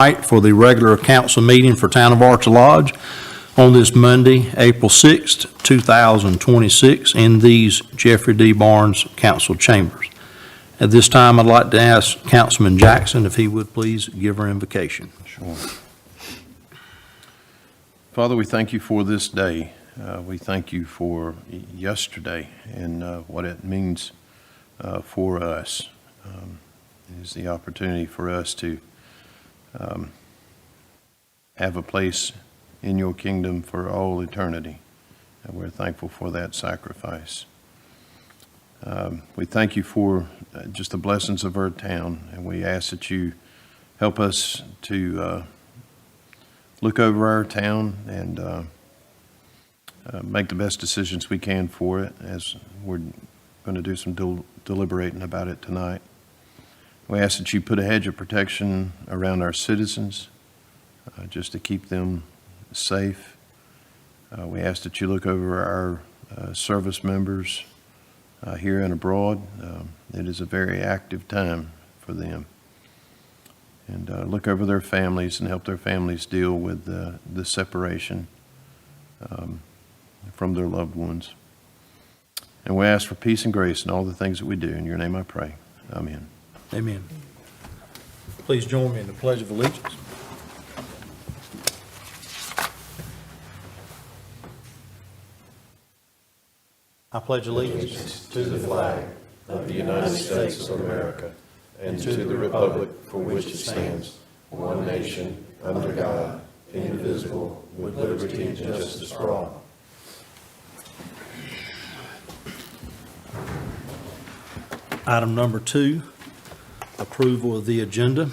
Right, for the regular council meeting for Town of Archer Lodge on this Monday, April 6th, 2026, in these Jeffrey D. Barnes council chambers. At this time, I'd like to ask Councilman Jackson if he would please give our invocation. Sure. Father, we thank you for this day. We thank you for yesterday and what it means for us. It is the opportunity for us to have a place in your kingdom for all eternity. And we're thankful for that sacrifice. We thank you for just the blessings of our town, and we ask that you help us to look over our town and make the best decisions we can for it, as we're going to do some deliberating about it tonight. We ask that you put a hedge of protection around our citizens, just to keep them safe. We ask that you look over our service members here and abroad. It is a very active time for them. And look over their families and help their families deal with the separation from their loved ones. And we ask for peace and grace in all the things that we do. In your name I pray. Amen. Amen. Please join me in the Pledge of Allegiance. I pledge allegiance to the flag of the United States of America and to the republic for which it stands, one nation, under God, indivisible, with liberty and justice for all. Item number 2, approval of the agenda.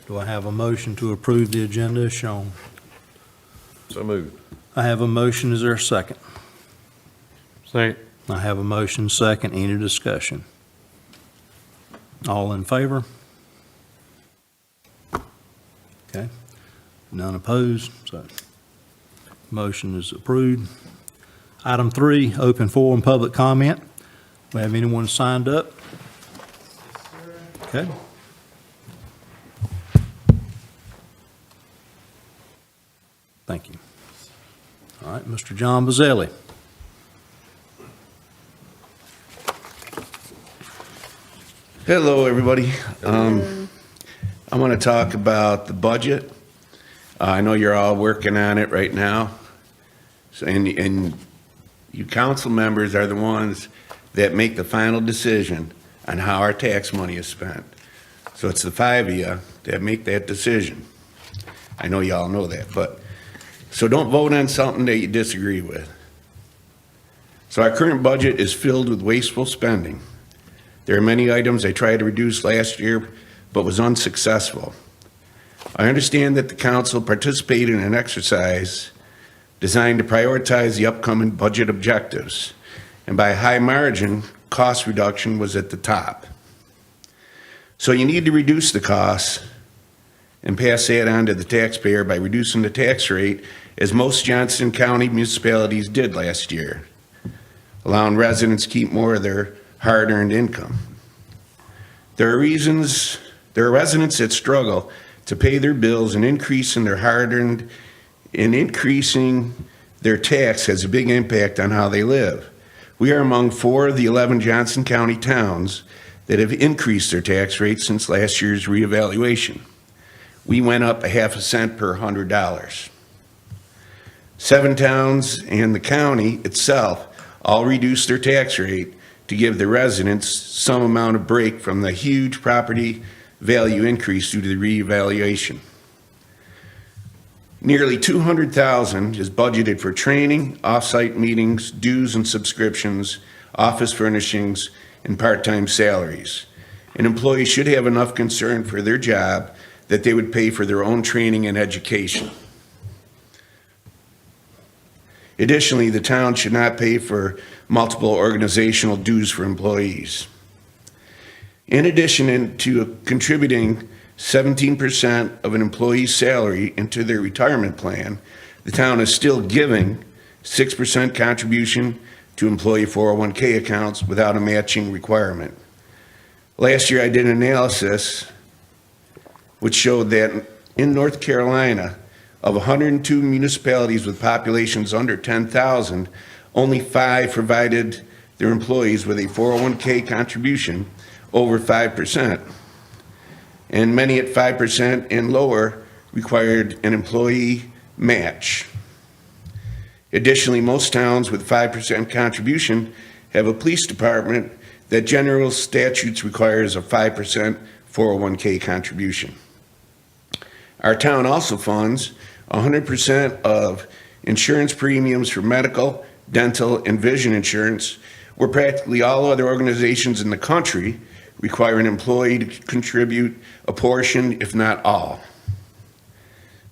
Do I have a motion to approve the agenda as shown? So moved. I have a motion. Is there a second? Second. I have a motion, second. Any discussion? All in favor? Okay. None opposed, so motion is approved. Item 3, open forum public comment. We have anyone signed up? Okay. Thank you. All right, Mr. John Bazzelli. Hello, everybody. I want to talk about the budget. I know you're all working on it right now. So, and you council members are the ones that make the final decision on how our tax money is spent. So it's the 5 of you that make that decision. I know you all know that, but, so don't vote on something that you disagree with. So our current budget is filled with wasteful spending. There are many items I tried to reduce last year, but was unsuccessful. I understand that the council participated in an exercise designed to prioritize the upcoming budget objectives, and by a high margin, cost reduction was at the top. So you need to reduce the costs and pass that on to the taxpayer by reducing the tax rate, as most Johnson County municipalities did last year, allowing residents to keep more of their hard-earned income. There are residents that struggle to pay their bills, and increasing their hard-earned and increasing their tax has a big impact on how they live. We are among 4 of the 11 Johnson County towns that have increased their tax rate since last year's reevaluation. We went up 0.5 cent per $100. 7 towns and the county itself all reduced their tax rate to give the residents some amount of break from the huge property value increase due to the reevaluation. Nearly $200,000 is budgeted for training, off-site meetings, dues and subscriptions, office furnishings, and part-time salaries. An employee should have enough concern for their job that they would pay for their own training and education. Additionally, the town should not pay for multiple organizational dues for employees. In addition to contributing 17% of an employee's salary into their retirement plan, the town is still giving 6% contribution to employee 401k accounts without a matching requirement. Last year I did an analysis which showed that in North Carolina, of 102 municipalities with populations under 10,000, only 5 provided their employees with a 401k contribution over 5%. And many at 5% and lower required an employee match. Additionally, most towns with 5% contribution have a police department that general statutes requires a 5% 401k contribution. Our town also funds 100% of insurance premiums for medical, dental, and vision insurance, where practically all other organizations in the country require an employee to contribute a portion, if not all,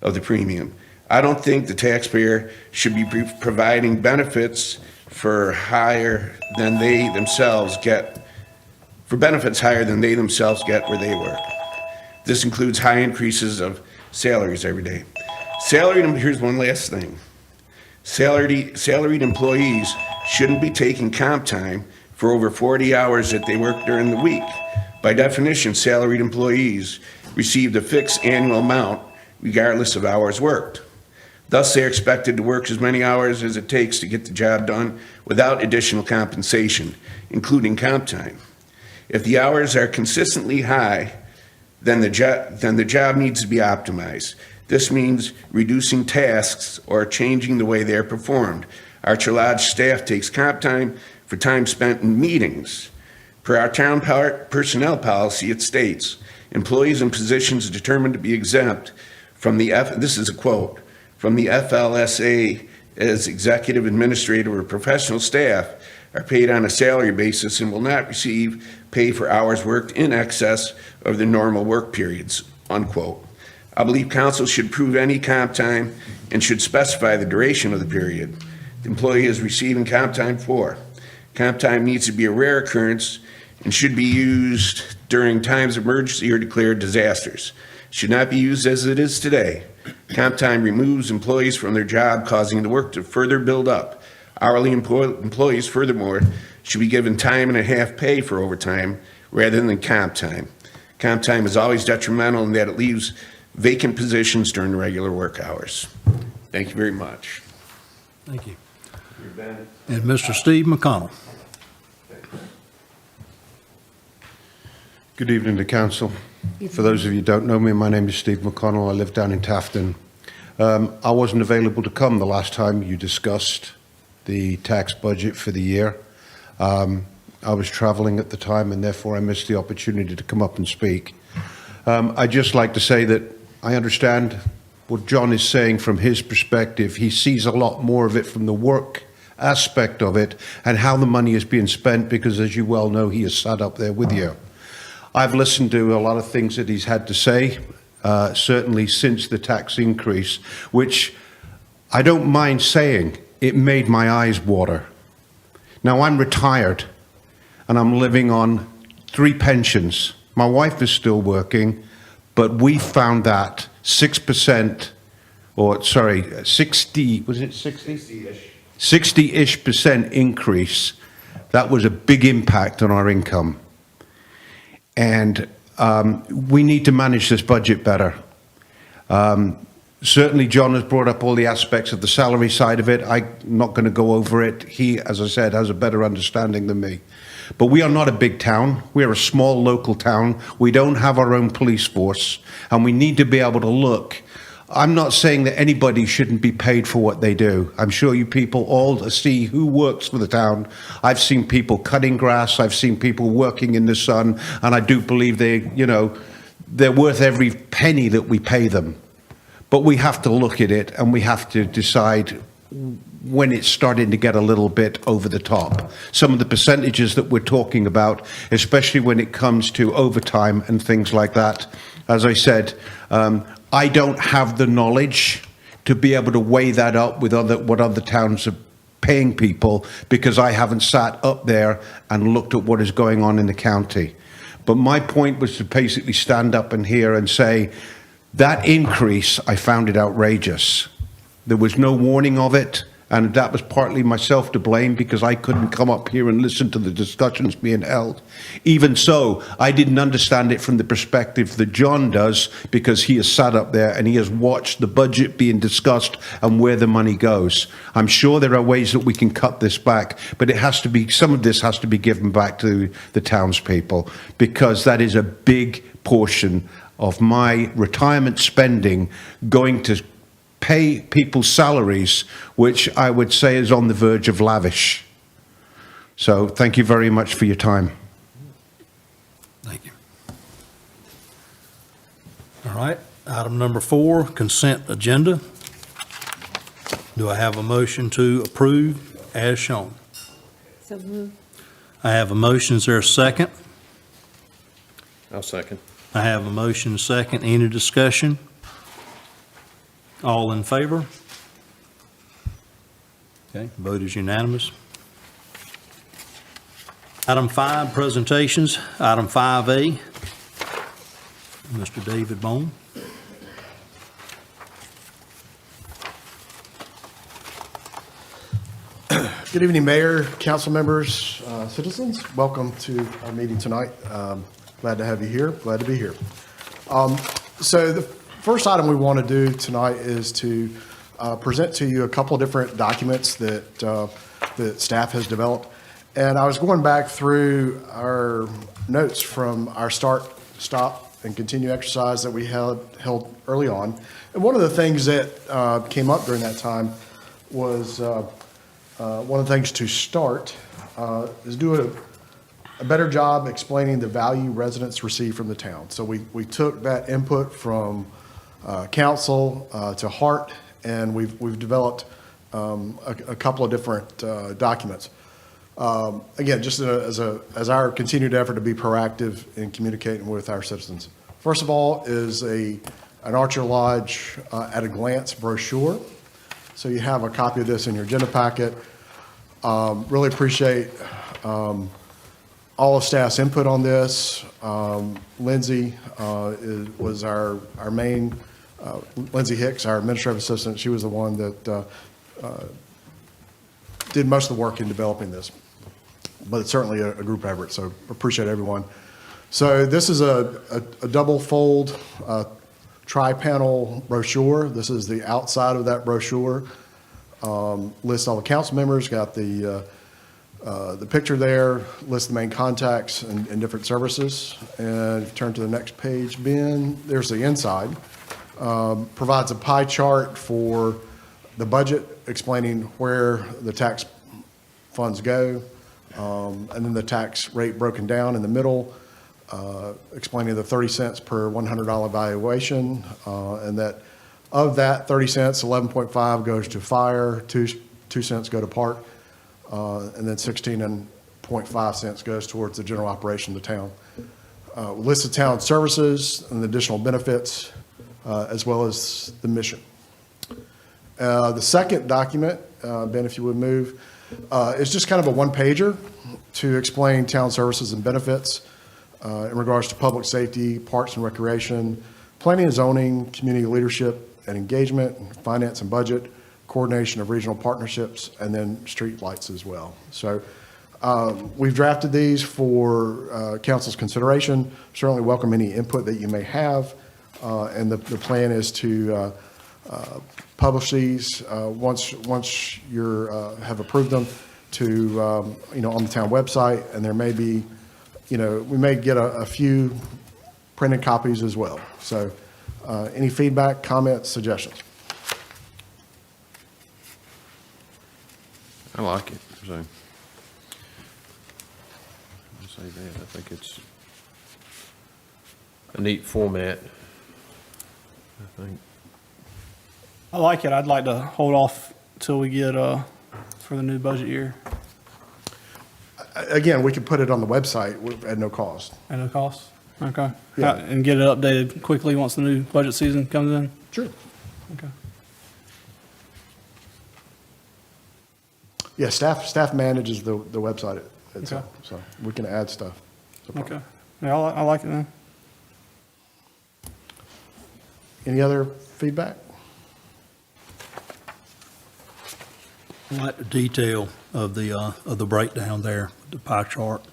of the premium. I don't think the taxpayer should be providing benefits for higher than they themselves get, for benefits higher than they themselves get where they work. This includes high increases of salaries every day. Here's one last thing. Salaried employees shouldn't be taking comp time for over 40 hours that they work during the week. By definition, salaried employees receive a fixed annual amount regardless of hours worked. Thus, they're expected to work as many hours as it takes to get the job done without additional compensation, including comp time. If the hours are consistently high, then the job needs to be optimized. This means reducing tasks or changing the way they're performed. Our Lodge staff takes comp time for time spent in meetings. Per our town personnel policy, it states, employees in positions determined to be exempt from this is a quote, from the FLSA as executive, administrative, or professional staff are paid on a salary basis and will not receive pay for hours worked in excess of the normal work periods, unquote. I believe council should approve any comp time and should specify the duration of the period the employee is receiving comp time for. Comp time needs to be a rare occurrence and should be used during times of emergency or declared disasters. Should not be used as it is today. Comp time removes employees from their job, causing the work to further build up. Hourly employees, furthermore, should be given time and a half pay for overtime rather than comp time. Comp time is always detrimental in that it leaves vacant positions during the regular work hours. Thank you very much. Thank you. And Mr. Steve McConnell. Good evening to council. For those of you who don't know me, my name is Steve McConnell. I live down in Tafton. I wasn't available to come the last time you discussed the tax budget for the year. I was traveling at the time and therefore I missed the opportunity to come up and speak. I'd just like to say that I understand what John is saying from his perspective. He sees a lot more of it from the work aspect of it and how the money is being spent because, as you well know, he is sat up there with you. I've listened to a lot of things that he's had to say, certainly since the tax increase, which I don't mind saying, it made my eyes water. Now, I'm retired and I'm living on 3 pensions. My wife is still working, but we found that 6%, or sorry, 60, was it 60? 60-ish. 60-ish% increase. That was a big impact on our income. And we need to manage this budget better. Certainly, John has brought up all the aspects of the salary side of it. I'm not going to go over it. He, as I said, has a better understanding than me. But we are not a big town. We are a small local town. We don't have our own police force, and we need to be able to look. I'm not saying that anybody shouldn't be paid for what they do. I'm sure you people all see who works for the town. I've seen people cutting grass. I've seen people working in the sun, and I do believe they're worth every penny that we pay them. But we have to look at it and we have to decide when it's starting to get a little bit over the top. Some of the percentages that we're talking about, especially when it comes to overtime and things like that. As I said, I don't have the knowledge to be able to weigh that up with what other towns are paying people because I haven't sat up there and looked at what is going on in the county. But my point was to basically stand up in here and say, that increase, I found it outrageous. There was no warning of it, And that was partly myself to blame because I couldn't come up here and listen to the discussions being held. Even so, I didn't understand it from the perspective that John does because he has sat up there and he has watched the budget being discussed and where the money goes. I'm sure there are ways that we can cut this back, but it has to be, some of this has to be given back to the townspeople because that is a big portion of my retirement spending going to pay people's salaries, which I would say is on the verge of lavish. So thank you very much for your time. Thank you. All right, item number 4, consent agenda. Do I have a motion to approve as shown? So moved. I have a motion, is there a second? I'll second. I have a motion, a second, any discussion? All in favor? Okay, vote is unanimous. Item 5, presentations. Item 5A, Mr. David Bone. Good evening, Mayor, council members, citizens. Welcome to our meeting tonight. Glad to have you here. Glad to be here. So the first item we want to do tonight is to present to you a couple of different documents that staff has developed. And I was going back through our notes from our start, stop, and continue exercise that we held early on. And one of the things that came up during that time was one of the things to start is do a better job explaining the value residents receive from the town. So we took that input from council to heart, and we've developed a couple of different documents. Again, just as our continued effort to be proactive in communicating with our citizens. First of all is an Archer Lodge at a glance brochure. So you have a copy of this in your agenda packet. Really appreciate all of staff's input on this. Lindsay was our main, Lindsay Hicks, our administrative assistant. She was the one that did most of the work in developing this. But it's certainly a group effort, so appreciate everyone. So this is a double fold tri-panel brochure. This is the outside of that brochure. Lists all the council members, got the picture there, lists the main contacts and different services. And if you turn to the next page, Ben, there's the inside. Provides a pie chart for the budget, explaining where the tax funds go, and then the tax rate broken down in the middle, explaining the 30 cents per $100 valuation, and that of that 30 cents, 11.5 goes to fire, 2 cents go to park, and then 16.5 cents goes towards the general operation of the town. List of town services and additional benefits, as well as the mission. The second document, Ben, if you would move, is just kind of a one-pager to explain town services and benefits in regards to public safety, parks and recreation, planning and zoning, community leadership and engagement, finance and budget, coordination of regional partnerships, and then street lights as well. So we've drafted these for council's consideration. Certainly welcome any input that you may have. And the plan is to publish these once you have approved them to, on the town website. And there may be, we may get a few printed copies as well. So any feedback, comments, suggestions? I like it, so. I'll say that, I think it's a neat format, I think. I like it. I'd like to hold off till we get, for the new budget year Again, we could put it on the website at no cost. at no cost. Okay. Yeah. And get it updated quickly once the new budget season comes in. Sure. Okay. Yeah, staff manages the website itself, so we can add stuff. No problem. Okay. Yeah, I like it then. Any other feedback? I like the detail of the breakdown there, the pie chart.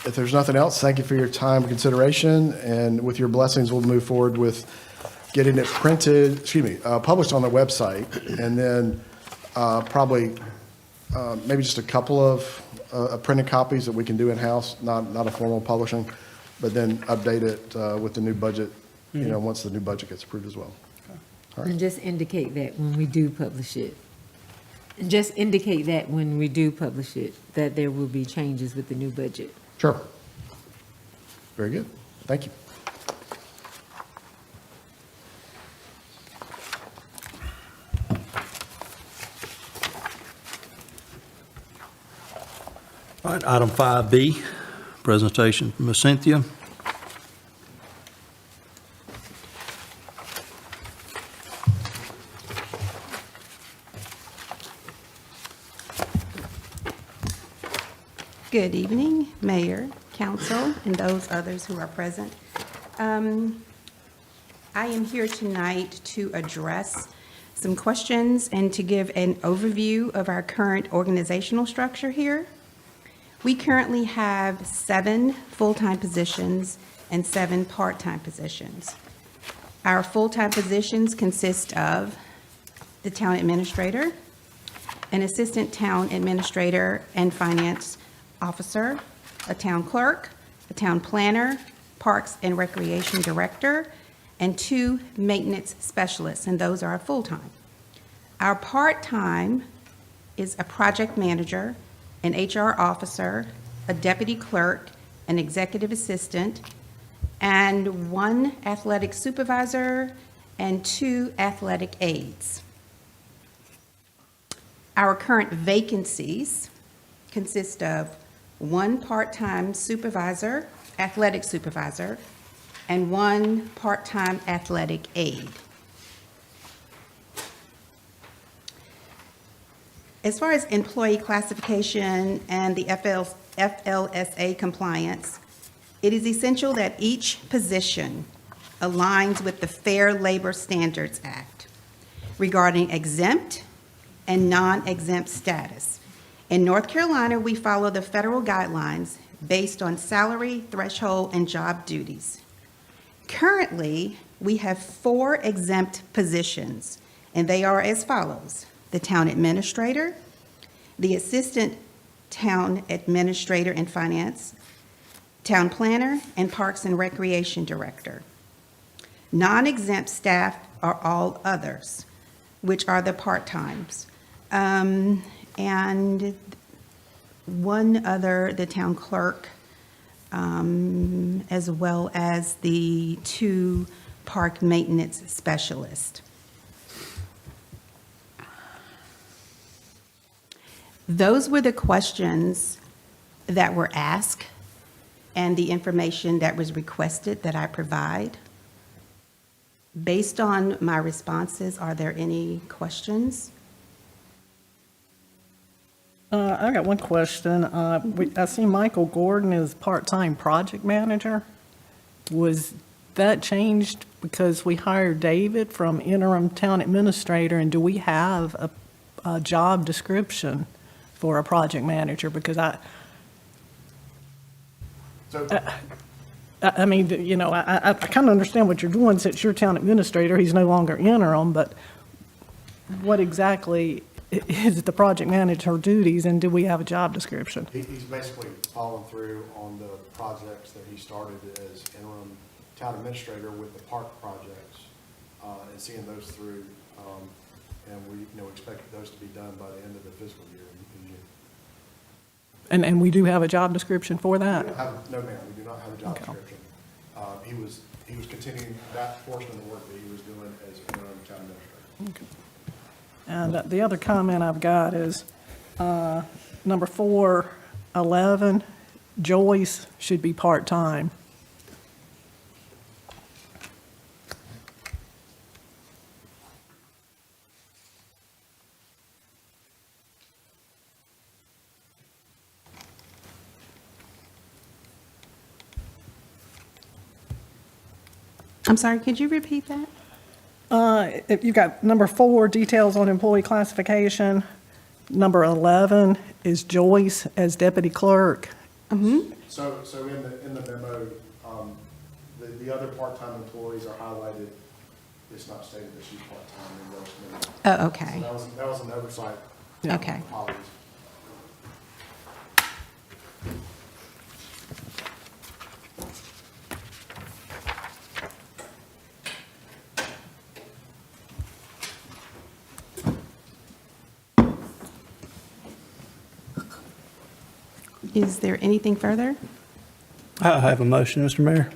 If there's nothing else, thank you for your time and consideration, and with your blessings, we'll move forward with getting it published on the website, and then probably maybe just a couple of printed copies that we can do in-house, not a formal publishing, but then update it with the new budget, once the new budget gets approved as well. And just indicate that when we do publish it. Just indicate that when we do publish it, that there will be changes with the new budget. Sure. Very good. Thank you. All right, item 5B, presentation from Ms. Cynthia. Good evening, Mayor, Council, and those others who are present. I am here tonight to address some questions and to give an overview of our current organizational structure here. We currently have 7 full-time positions and 7 part-time positions. Our full-time positions consist of the town administrator, an assistant town administrator and finance officer, a town clerk, a town planner, parks and recreation director, and 2 maintenance specialists, and those are full-time. Our part-time is a project manager, an HR officer, a deputy clerk, an executive assistant, and 1 athletic supervisor and 2 athletic aides. Our current vacancies consist of 1 part-time supervisor, athletic supervisor, and 1 part-time athletic aide. As far as employee classification and the FLSA compliance, it is essential that each position aligns with the Fair Labor Standards Act regarding exempt and non-exempt status. In North Carolina, we follow the federal guidelines based on salary, threshold, and job duties. Currently, we have 4 exempt positions, and they are as follows: the town administrator, the assistant town administrator and finance, town planner, and parks and recreation director. Non-exempt staff are all others, which are the part-times. And 1 other, the town clerk, as well as the 2 park maintenance specialists. Those were the questions that were asked and the information that was requested that I provide. Based on my responses, are there any questions? I got one question. I see Michael Gordon is part-time project manager. Was that changed because we hired David from interim town administrator, and do we have a job description for a project manager? Because I mean, you know, I kind of understand what you're doing since you're town administrator. He's no longer interim, but what exactly is the project manager duties, and do we have a job description? He's basically following through on the projects that he started as interim town administrator with the park projects, and seeing those through. And we, expect those to be done by the end of the fiscal year in June. And we do have a job description for that? No, ma'am, we do not have a job Okay. description. He was continuing that portion of the work that he was doing as interim town administrator. And the other comment I've got is, number 411, Joyce should be part-time. I'm sorry, could you repeat that? If you've got number 4, details on employee classification. Number 11 is Joyce as deputy clerk. So in the memo, the other part-time employees are highlighted. It's not stated that she's part-time in those minutes. Oh, okay, So that was an oversight. okay. Apologies. Is there anything further? I have a motion, Mr. Mayor.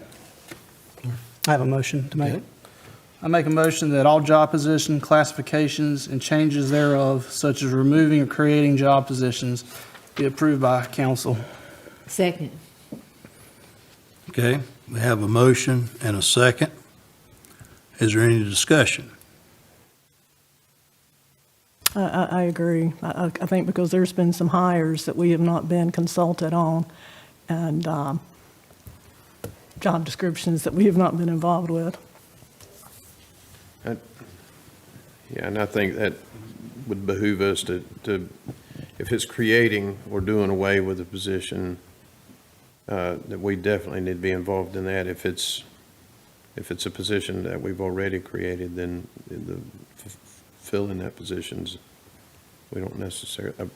I have a motion to make. I make a motion that all job position classifications and changes thereof, such as removing or creating job positions, be approved by council. Second. Okay, we have a motion and a second. Is there any discussion? I agree. I think because there's been some hires that we have not been consulted on, and job descriptions that we have not been involved with. Yeah, and I think that would behoove us to, if it's creating or doing away with a position, that we definitely need to be involved in that. If it's a position that we've already created, then filling that positions, we don't necessarily,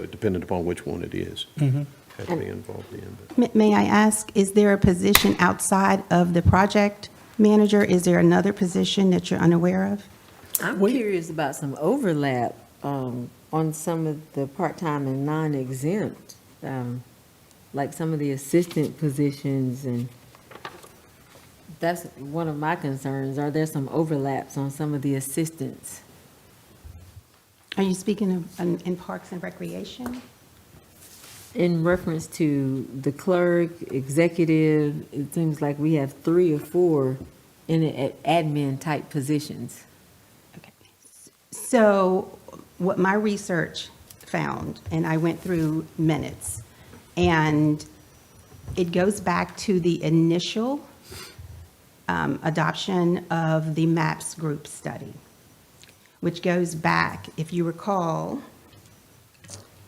dependent upon which one it is, have to be involved in. But May I ask, is there a position outside of the project manager? Is there another position that you're unaware of? I'm curious about some overlap on some of the part-time and non-exempt, like some of the assistant positions, and that's one of my concerns. Are there some overlaps on some of the assistants? Are you speaking of in Parks and Recreation? In reference to the clerk, executive, it seems like we have 3 or 4 in admin-type positions. Okay. So what my research found, and I went through minutes, and it goes back to the initial adoption of the MAPS group study, which goes back, if you recall,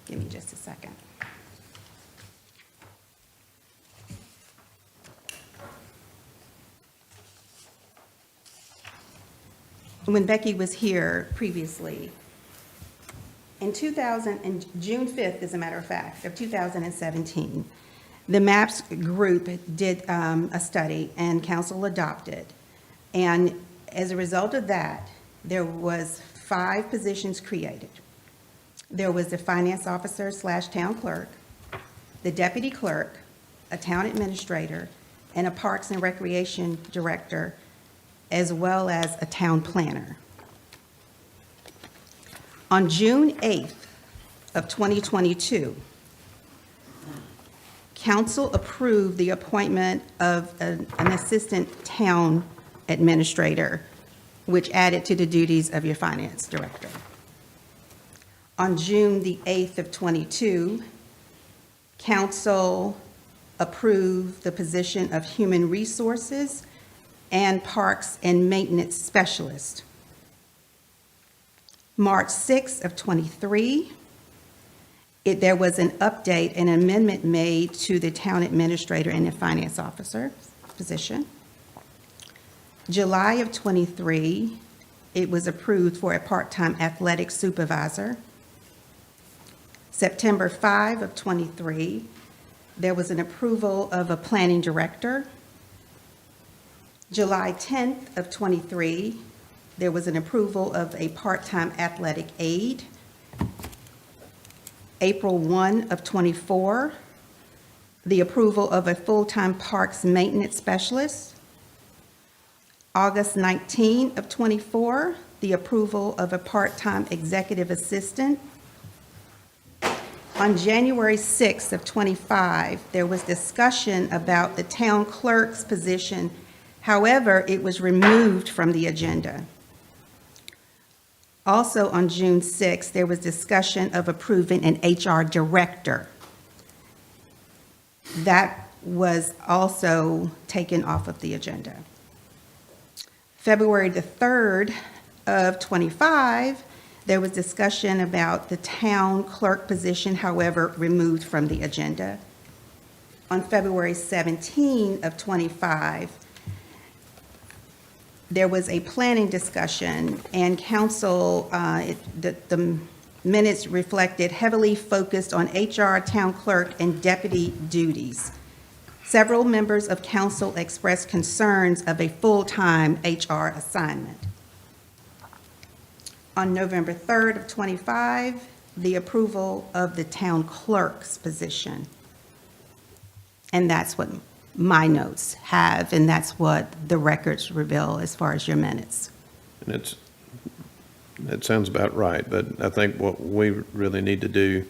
give me just a second. When Becky was here previously, in June 5th, as a matter of fact, of 2017, the MAPS group did a study and council adopted. And as a result of that, there was 5 positions created. There was the finance officer / town clerk, the deputy clerk, a town administrator, and a parks and recreation director, as well as a town planner. On June 8th of 2022, council approved the appointment of an assistant town administrator, which added to the duties of your finance director. On June the 8th of 22, council approved the position of human resources and parks and maintenance specialist. March 6th of 23, there was an update, an amendment made to the town administrator and the finance officer position. July of 23, it was approved for a part-time athletic supervisor. September 5 of 23, there was an approval of a planning director. July 10th of 23, there was an approval of a part-time athletic aide. April 1 of 24, the approval of a full-time parks maintenance specialist. August 19 of 24, the approval of a part-time executive assistant. On January 6 of 25, there was discussion about the town clerk's position. However, it was removed from the agenda. Also on June 6, there was discussion of approving an HR director. That was also taken off of the agenda. February the 3rd of '25, there was discussion about the town clerk position, however, removed from the agenda. On February 17 of '25, there was a planning discussion, and council, the minutes reflected heavily focused on HR, town clerk, and deputy duties. Several members of council expressed concerns of a full-time HR assignment. On November 3rd of '25, the approval of the town clerk's position. And that's what my notes have, and that's what the records reveal as far as your minutes. And that sounds about right, but I think what we really need to do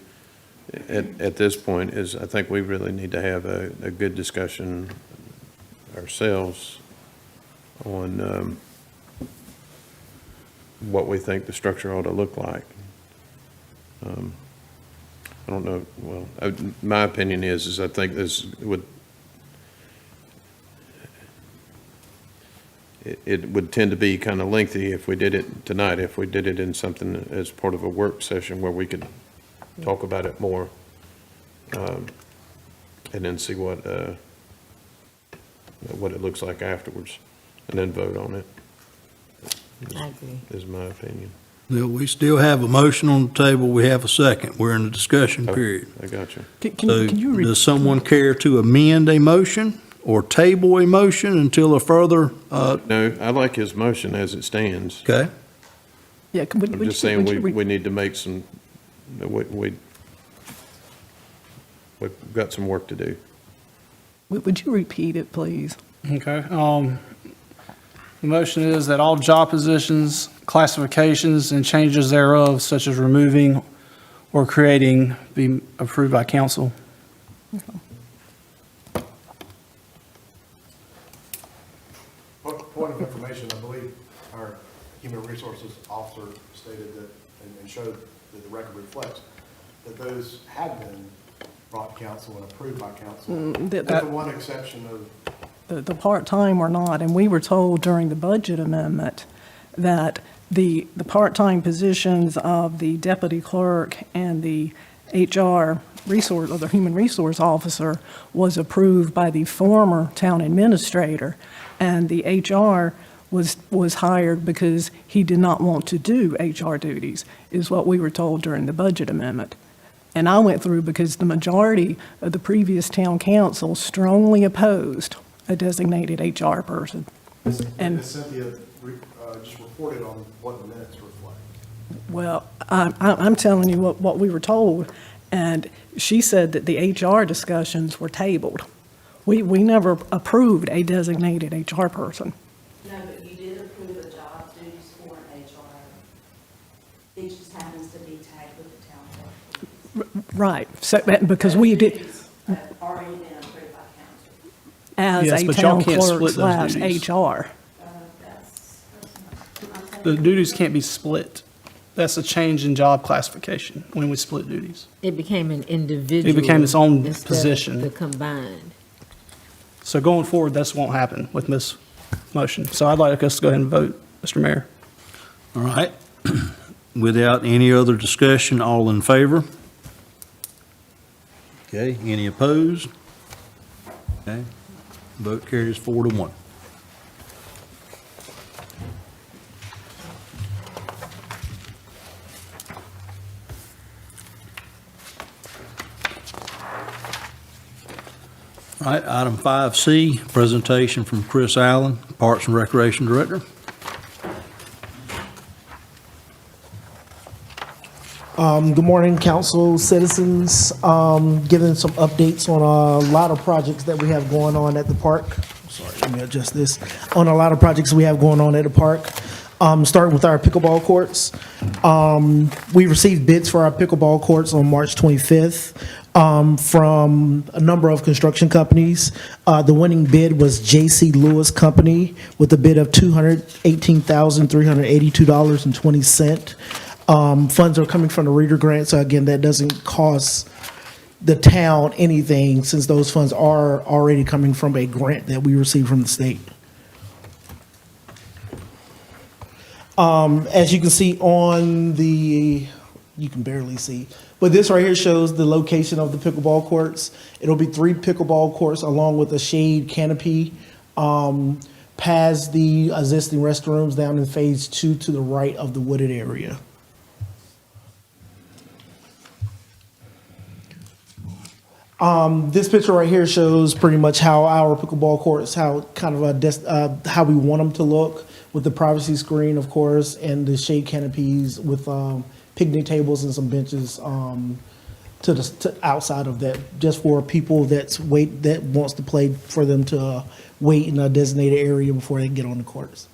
at this point is, I think we really need to have a good discussion ourselves on what we think the structure ought to look like. I don't know, well, my opinion is I think this would, it would tend to be kind of lengthy if we did it tonight, if we did it in something as part of a work session where we could talk about it more, and then see what it looks like afterwards, and then vote on it, I agree. is my opinion. Well, we still have a motion on the table. We have a second. We're in the discussion period. I got you. So Can you repeat? does someone care to amend a motion or table a motion until a further, No, I like his motion as it stands. okay? Yeah, I'm just saying we need to make some, we've got some work to do. Would you repeat it, please? Okay. The motion is that all job positions, classifications, and changes thereof, such as removing or creating, be approved by council. Point of information, I believe our Human Resources Officer stated that, and showed that the record reflects, that those have been brought to council and approved by council. With the one exception of The part-time or not, and we were told during the budget amendment that the part-time positions of the deputy clerk and the HR resource, or the human resource officer, was approved by the former town administrator, and the HR was hired because he did not want to do HR duties, is what we were told during the budget amendment. And I went through because the majority of the previous town council strongly opposed a designated HR person. And, Cynthia just reported on what the minutes reflect. well, I'm telling you what we were told, and she said that the HR discussions were tabled. We never approved a designated HR person. No, but you did approve the job duties for an HR. It just happens to be tagged with the town clerk. Right, so, because we did, Duties have already been approved by council. as Yes, a but y'all town can't clerk split those slash duties. HR. I'm The duties can't be split. That's a change in job classification when we split duties. It became an individual. It became its own instead of position. The combined. So going forward, this won't happen with this motion. So I'd like us to go ahead and vote, Mr. Mayor. All right. Without any other discussion, all in favor? Okay, any opposed? Okay, vote carries 4-1. All right, item 5C, presentation from Chris Allen, Parks and Recreation Director. Good morning, council, citizens. Giving some updates on a lot of projects that we have going on at the park. Sorry, let me adjust this. On a lot of projects we have going on at the park. Starting with our pickleball courts. We received bids for our pickleball courts on March 25th from a number of construction companies. The winning bid was J.C. Lewis Company with a bid of $218,382.20. Funds are coming from the Reader Grant, so again, that doesn't cost the town anything since those funds are already coming from a grant that we received from the state. As you can see on the, you can barely see, but this right here shows the location of the pickleball courts. It'll be 3 pickleball courts along with a shade canopy, past the existing restrooms down in phase 2 to the right of the wooded area. This picture right here shows pretty much how our pickleball courts, how kind of how we want them to look, with the privacy screen, of course, and the shade canopies with picnic tables and some benches to outside of that, just for people that wants to play, for them to wait in a designated area before they get on the courts.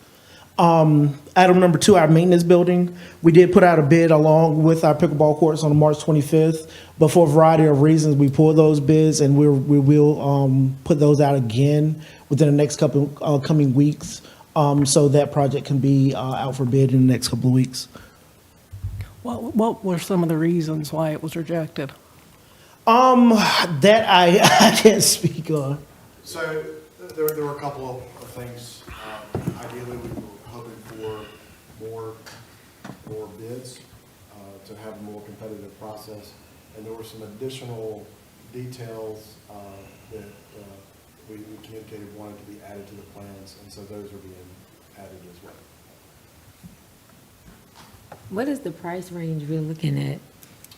Item number 2, our maintenance building. We did put out a bid along with our pickleball courts on March 25th, but for a variety of reasons, we pulled those bids, and we will put those out again within the next couple coming weeks, so that project can be out for bid in the next couple of weeks. What were some of the reasons why it was rejected? That I can't speak on. So there were a couple of things. Ideally, we were hoping for more bids to have a more competitive process. And there were some additional details that we communicated wanted to be added to the plans, and so those are being added as well. What is the price range we're looking at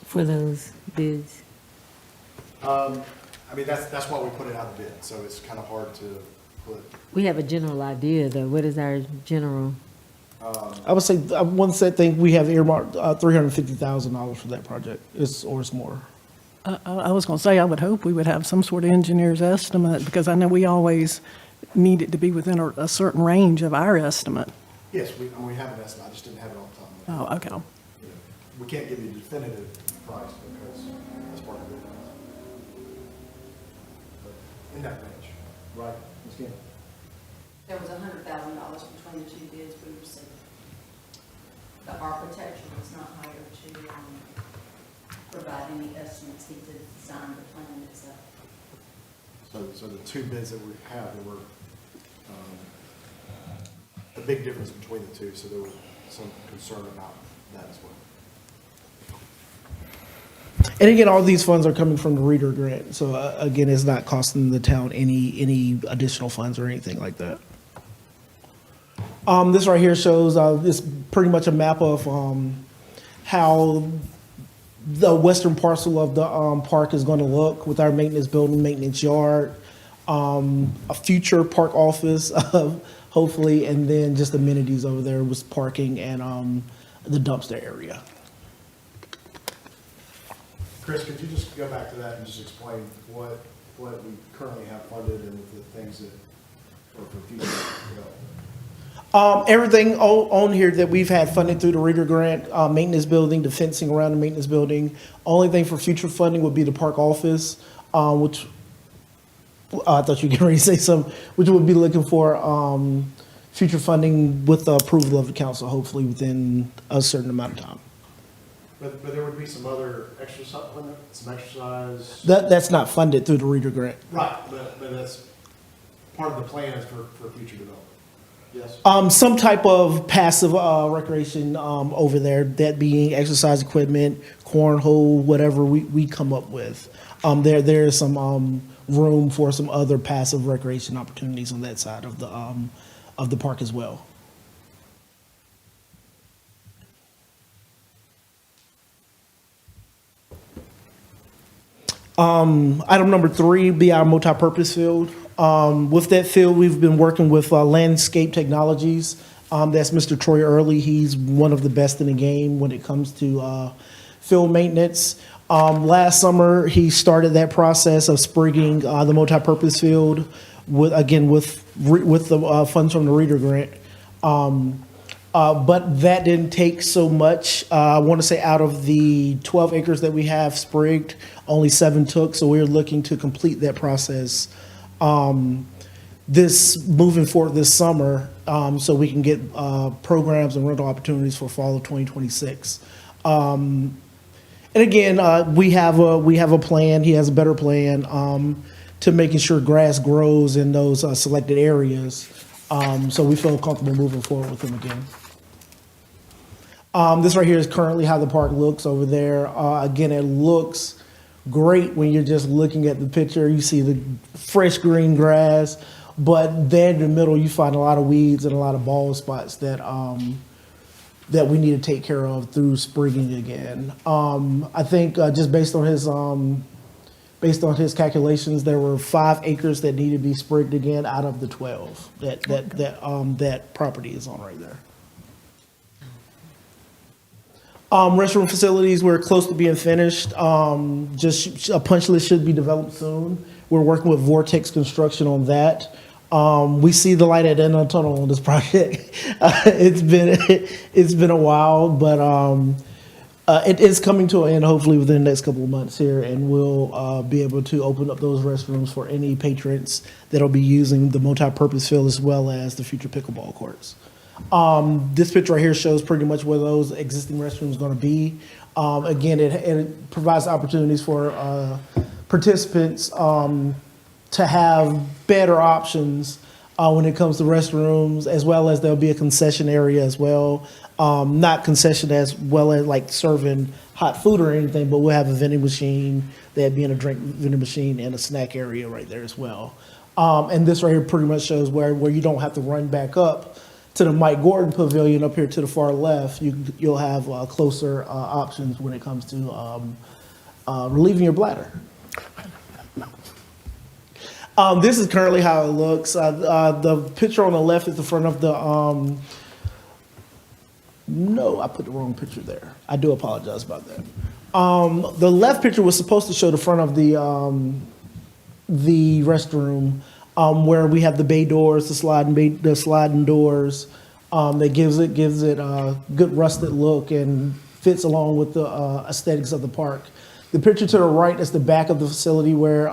for those bids? I mean, that's why we put it out of bid, so it's kind of hard to put. We have a general idea, though. What is our general? I would say, one set thing, we have earmarked $350,000 for that project, or it's more. I was going to say, I would hope we would have some sort of engineer's estimate, because I know we always need it to be within a certain range of our estimate. Yes, we have an estimate, I just didn't have it on top of my head. Oh, okay. You know, we can't give you a definitive price because that's part of it. But in that range, right, Ms. Kim? There was $100,000 between the 2 bids we received. The architecture was not hired to provide any estimates. He did design the plan itself. So the 2 bids that we have, there were a big difference between the 2, so there was some concern about that as well. And again, all these funds are coming from the Reader Grant, so again, it's not costing the town any additional funds or anything like that. This right here shows, this pretty much a map of how the western parcel of the park is going to look, with our maintenance building, maintenance yard, a future park office, hopefully, and then just amenities over there with parking and the dumpster area. Chris, could you just go back to that and just explain what we currently have funded and the things that are for future development? Everything on here that we've had funded through the Reader Grant, maintenance building, the fencing around the maintenance building. Only thing for future funding would be the park office, which I thought you were getting ready to say something, which would be looking for future funding with the approval of the council, hopefully within a certain amount of time. But there would be some other extra supplement, some exercise. That's not funded through the Reader Grant. Right, but that's part of the plan is for future development. Yes. Some type of passive recreation over there, that being exercise equipment, cornhole, whatever we come up with. There is some room for some other passive recreation opportunities on that side of the park as well. Item number 3 be our multi-purpose field. With that field, we've been working with Landscape Technologies. That's Mr. Troy Early. He's one of the best in the game when it comes to field maintenance. Last summer, he started that process of sprigging the multi-purpose field with the funds from the Reader Grant. But that didn't take so much. I want to say out of the 12 acres that we have sprigged, only 7 took. So we're looking to complete that process moving forward this summer, so we can get programs and rental opportunities for fall of 2026. And again, we have a plan. He has a better plan to making sure grass grows in those selected areas. So we feel comfortable moving forward with him again. This right here is currently how the park looks over there. Again, it looks great when you're just looking at the picture. You see the fresh green grass, but there in the middle, you find a lot of weeds and a lot of bald spots that that we need to take care of through sprigging again. I think just based on his calculations, there were 5 acres that need to be sprigged again out of the 12 that property is on right there. Restroom facilities, we're close to being finished. Just a punch list should be developed soon. We're working with Vortex Construction on that. We see the light at the end of the tunnel on this project. It's been a while, but it is coming to an end hopefully within the next couple of months here, and we'll be able to open up those restrooms for any patrons that'll be using the multi-purpose field as well as the future pickleball courts. This picture right here shows pretty much where those existing restrooms are going to be. Again, it provides opportunities for participants to have better options when it comes to restrooms, as well as there'll be a concession area as well. Not concession as well as like serving hot food or anything, but we'll have a vending machine, there'd be a drink vending machine and a snack area right there as well. And this right here pretty much shows where you don't have to run back up to the Mike Gordon Pavilion up here to the far left. You'll have closer options when it comes to relieving your bladder. This is currently how it looks. The picture on the left is the front of the, no, I put the wrong picture there. I do apologize about that. The left picture was supposed to show the front of the restroom, where we have the bay doors, the sliding doors. That gives it a good rusted look and fits along with the aesthetics of the park. The picture to the right is the back of the facility where,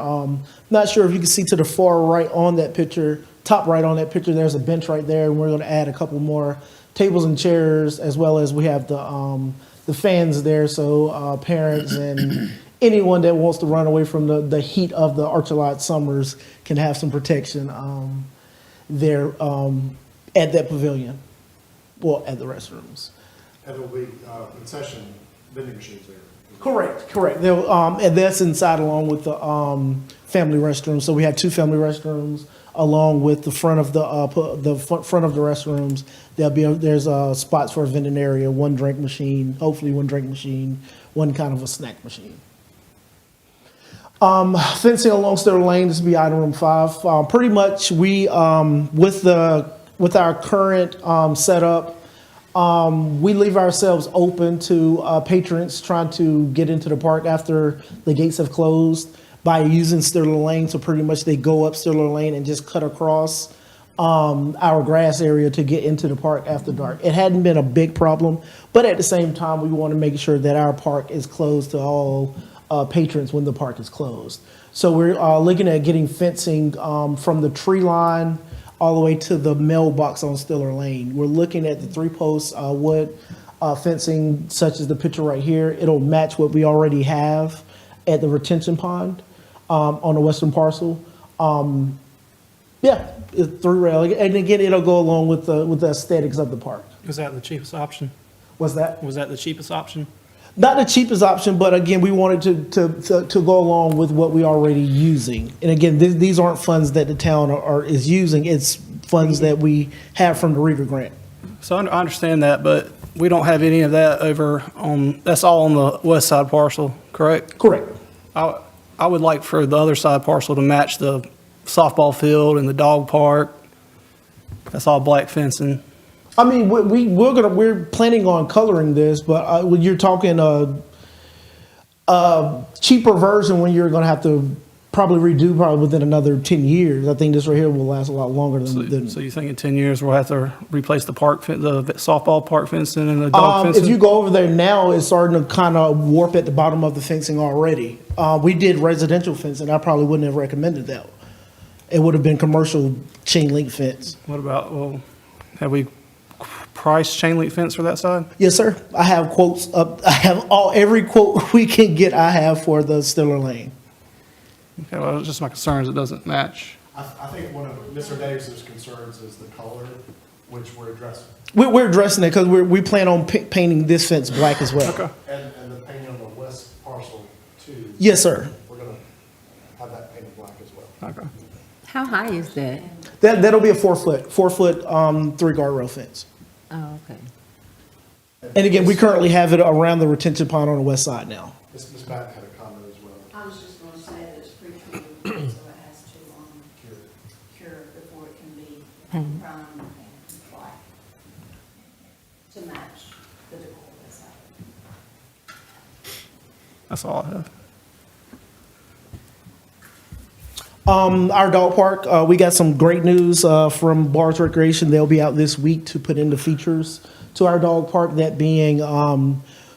not sure if you can see to the far right on that picture, top right on that picture, there's a bench right there, and we're going to add a couple more tables and chairs, as well as we have the fans there, so parents and anyone that wants to run away from the heat of the Archuleta summers can have some protection there at that pavilion, well, at the restrooms. And there'll be concession vending machines there. Correct. And that's inside along with the family restrooms. So we have 2 family restrooms along with the front of the front of the restrooms. There's spots for a vending area, 1 drink machine, hopefully 1 drink machine, 1 kind of a snack machine. Fencing along Sterling Lane, this will be item room 5. Pretty much we with our current setup. We leave ourselves open to patrons trying to get into the park after the gates have closed by using Sterling Lane. So pretty much they go up Sterling Lane and just cut across our grass area to get into the park after dark. It hadn't been a big problem, but at the same time, we want to make sure that our park is closed to all patrons when the park is closed. So we're looking at getting fencing from the tree line all the way to the mailbox on Stiller Lane. We're looking at the 3-post wood fencing, such as the picture right here. It'll match what we already have at the retention pond on the western parcel. Yeah, it's 3 rail, and again, it'll go along with the aesthetics of the park. Was that the cheapest option? What's that? Was that the cheapest option? Not the cheapest option, but again, we wanted to go along with what we already using. And again, these aren't funds that the town is using. It's funds that we have from the Reader Grant. So I understand that, but we don't have any of that over on, that's all on the west side parcel, correct? Correct. I would like for the other side parcel to match the softball field and the dog park. That's all black fencing. I mean, we're planning on coloring this, but when you're talking a cheaper version, when you're going to have to probably redo within another 10 years, I think this right here will last a lot longer than. So you think in 10 years we'll have to replace the softball park fencing and the dog fencing? If you go over there now, it's starting to kind of warp at the bottom of the fencing already. We did residential fencing. I probably wouldn't have recommended that. It would have been commercial chain link fence. What about, well, have we priced chain link fence for that side? Yes, sir. I have quotes up. I have every quote we can get. I have for the Stiller Lane. Okay, well, it's just my concerns it doesn't match. I think one of Mr. Davis's concerns is the color, which we're addressing. We're addressing it because we plan on painting this fence black as well. And the paint on the west parcel too. Yes, sir. We're gonna have that painted black as well. Okay. How high is that? That'll be a 4 foot, 3 guardrail fence. Oh, okay. And again, we currently have it around the retention pond on the west side now. Ms. Batten had a comment as well. I was just gonna say that it's pre-treated, so it has to, cure before it can be Painted. primed and black to match the decor that's out. That's all I have. Our dog park, we got some great news from Bars Recreation. They'll be out this week to put in the features to our dog park, that being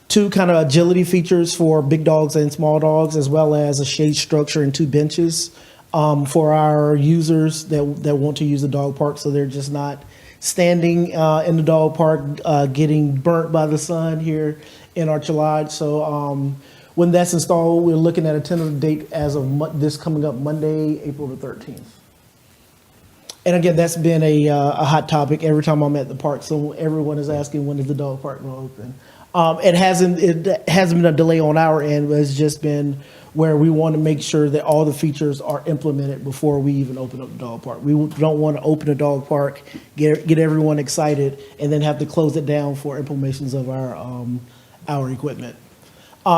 2 kind of agility features for big dogs and small dogs, as well as a shade structure and 2 benches for our users that want to use the dog park, so they're just not standing in the dog park getting burnt by the sun here in Archer Lodge. So when that's installed, we're looking at a tentative date as of this coming up Monday, April the 13th. And again, that's been a hot topic every time I'm at the park. So everyone is asking, when is the dog park going to open? It hasn't been a delay on our end, but it's just been where we want to make sure that all the features are implemented before we even open up the dog park. We don't want to open a dog park, get everyone excited, and then have to close it down for implementations of our equipment.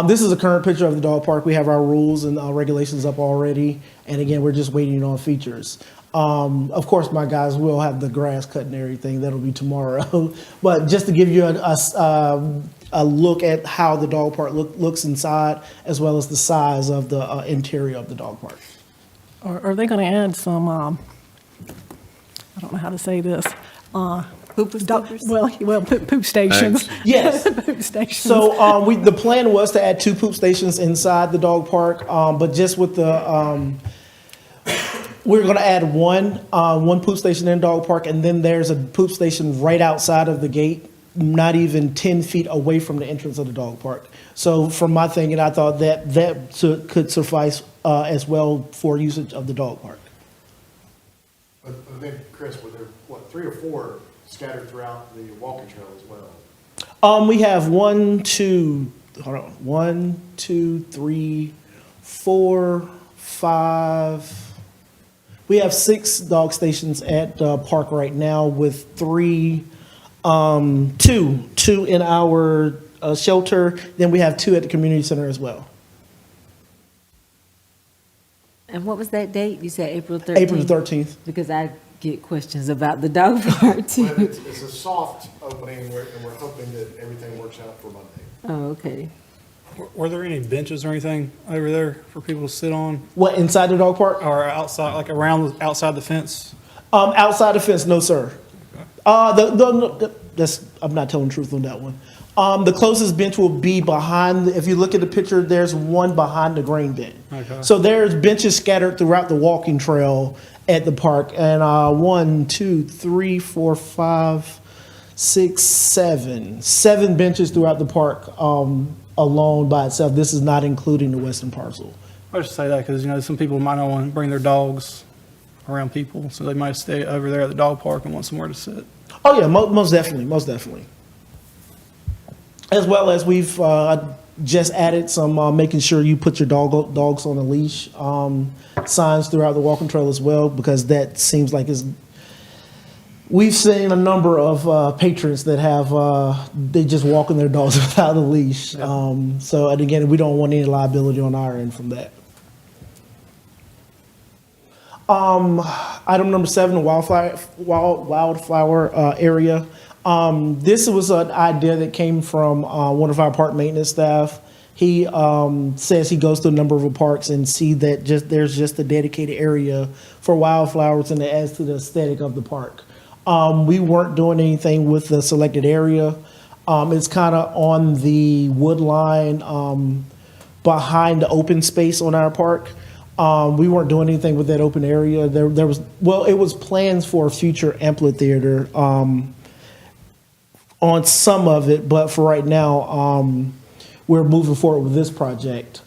This is a current picture of the dog park. We have our rules and regulations up already, and again, we're just waiting on features. Of course, my guys will have the grass cut and everything. That'll be tomorrow. But just to give you a look at how the dog park looks inside, as well as the size of the interior of the dog park. Are they going to add some, I don't know how to say this. Poop Poop stations. Yes. Poop stations. So the plan was to add 2 poop stations inside the dog park, but just with the we're going to add one poop station in dog park, and then there's a poop station right outside of the gate, not even 10 feet away from the entrance of the dog park. So from my thinking, I thought that could suffice as well for usage of the dog park. But then, Chris, were there, 3 or 4 scattered throughout the walking trail as well? We have 1, 2, 3, 4, 5. We have 6 dog stations at the park right now, with 2 in our shelter. Then we have 2 at the community center as well. And what was that date? You said April 13th? April the 13th. Because I get questions about the dog park too. Well, it's a soft opening, and we're hoping that everything works out for Monday. Oh, okay. Were there any benches or anything over there for people to sit on, What, inside the dog park? or outside, like outside the fence? Outside the fence, no, sir. I'm not telling the truth on that one. The closest bench will be behind, if you look at the picture, there's one behind the grain bin. Okay. So there's benches scattered throughout the walking trail at the park. And 1, 2, 3, 4, 5, 6, 7. 7 benches throughout the park alone by itself. This is not including the western parcel. I just say that because, some people might not want to bring their dogs around people, so they might stay over there at the dog park and want somewhere to sit. Oh, yeah, most definitely, most definitely. As well as we've just added some making sure you put your dogs on a leash signs throughout the walking trail as well, because that seems like we've seen a number of patrons that have they just walking their dogs without a leash. So, and again, we don't want any liability on our end from that. Item number 7, the wildflower area. This was an idea that came from one of our park maintenance staff. He says he goes to a number of parks and see that there's just a dedicated area for wildflowers, and it adds to the aesthetic of the park. We weren't doing anything with the selected area. It's kind of on the wood line behind the open space on our park. We weren't doing anything with that open area. It was plans for a future amphitheater on some of it, but for right now, we're moving forward with this project.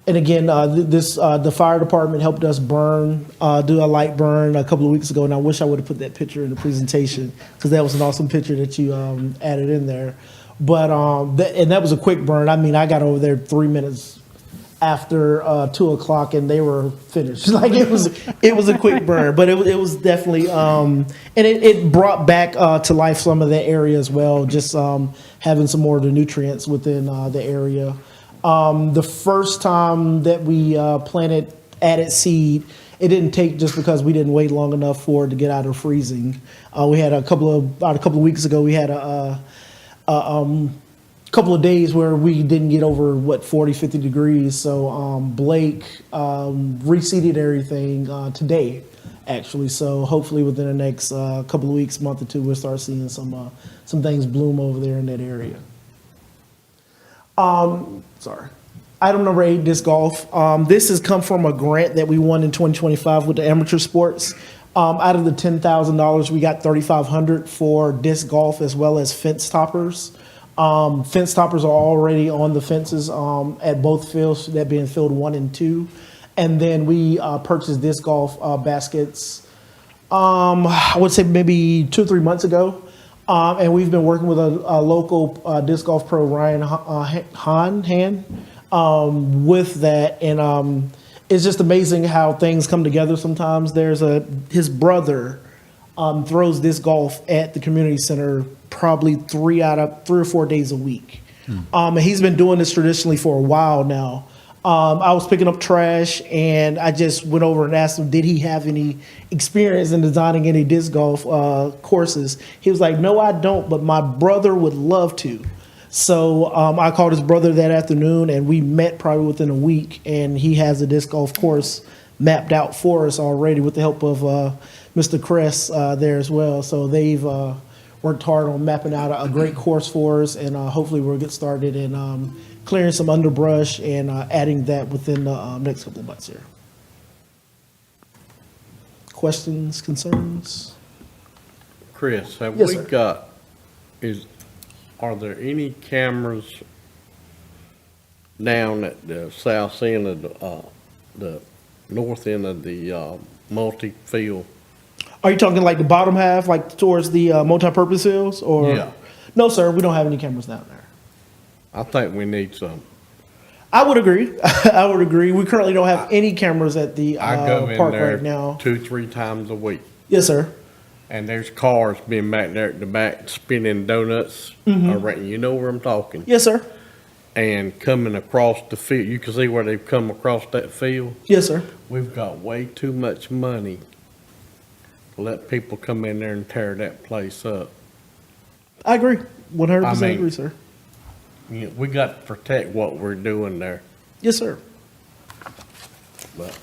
And again, the fire department helped us do a light burn a couple of weeks ago, and I wish I would have put that picture in the presentation, because that was an awesome picture that you added in there. But, that was a quick burn. I mean, I got over there 3 minutes after 2 o'clock, and they were finished. Like, it was a quick burn, but it was definitely, and it brought back to life some of that area as well, just having some more of the nutrients within the area. The first time that we added seed, it didn't take just because we didn't wait long enough for it to get out of freezing. We had about a couple of weeks ago, we had a couple of days where we didn't get over 40, 50 degrees. So Blake reseeded everything today, actually. So hopefully within the next couple of weeks, month or two, we'll start seeing some things bloom over there in that area. Sorry. Item number 8, disc golf. This has come from a grant that we won in 2025 with the amateur sports. Out of the $10,000, we got $3,500 for disc golf as well as fence toppers. Fence toppers are already on the fences at both fields, that being field 1 and 2. And then we purchased disc golf baskets, I would say maybe 2 or 3 months ago. And we've been working with a local disc golf pro, Ryan Han, with that. And it's just amazing how things come together sometimes. His brother throws disc golf at the community center probably 3 or 4 days a week. And he's been doing this traditionally for a while now. I was picking up trash, and I just went over and asked him, did he have any experience in designing any disc golf courses? He was like, no, I don't, but my brother would love to. So I called his brother that afternoon, and we met probably within a week, and he has a disc golf course mapped out for us already with the help of Mr. Kress there as well. So they've worked hard on mapping out a great course for us, and hopefully we'll get started in clearing some underbrush and adding that within the next couple of months here. Questions, concerns? Chris, have Yes, we sir. are there any cameras down at the south end of the north end of the multi-field? Are you talking like the bottom half, like towards the multi-purpose fields, or? Yeah. No, sir, we don't have any cameras down there. I think we need some. I would agree. I would agree. We currently don't have any cameers at the I go in park there right now. 2-3 times a week, Yes, sir. and there's cars being back there at the back spinning donuts around. You know where I'm talking. Yes, sir. And coming across the field, you can see where they've come across that field. Yes, sir. We've got way too much money to let people come in there and tear that place up. I agree. 100% I mean- agree, sir. You know, we got to protect what we're doing there, Yes, sir. but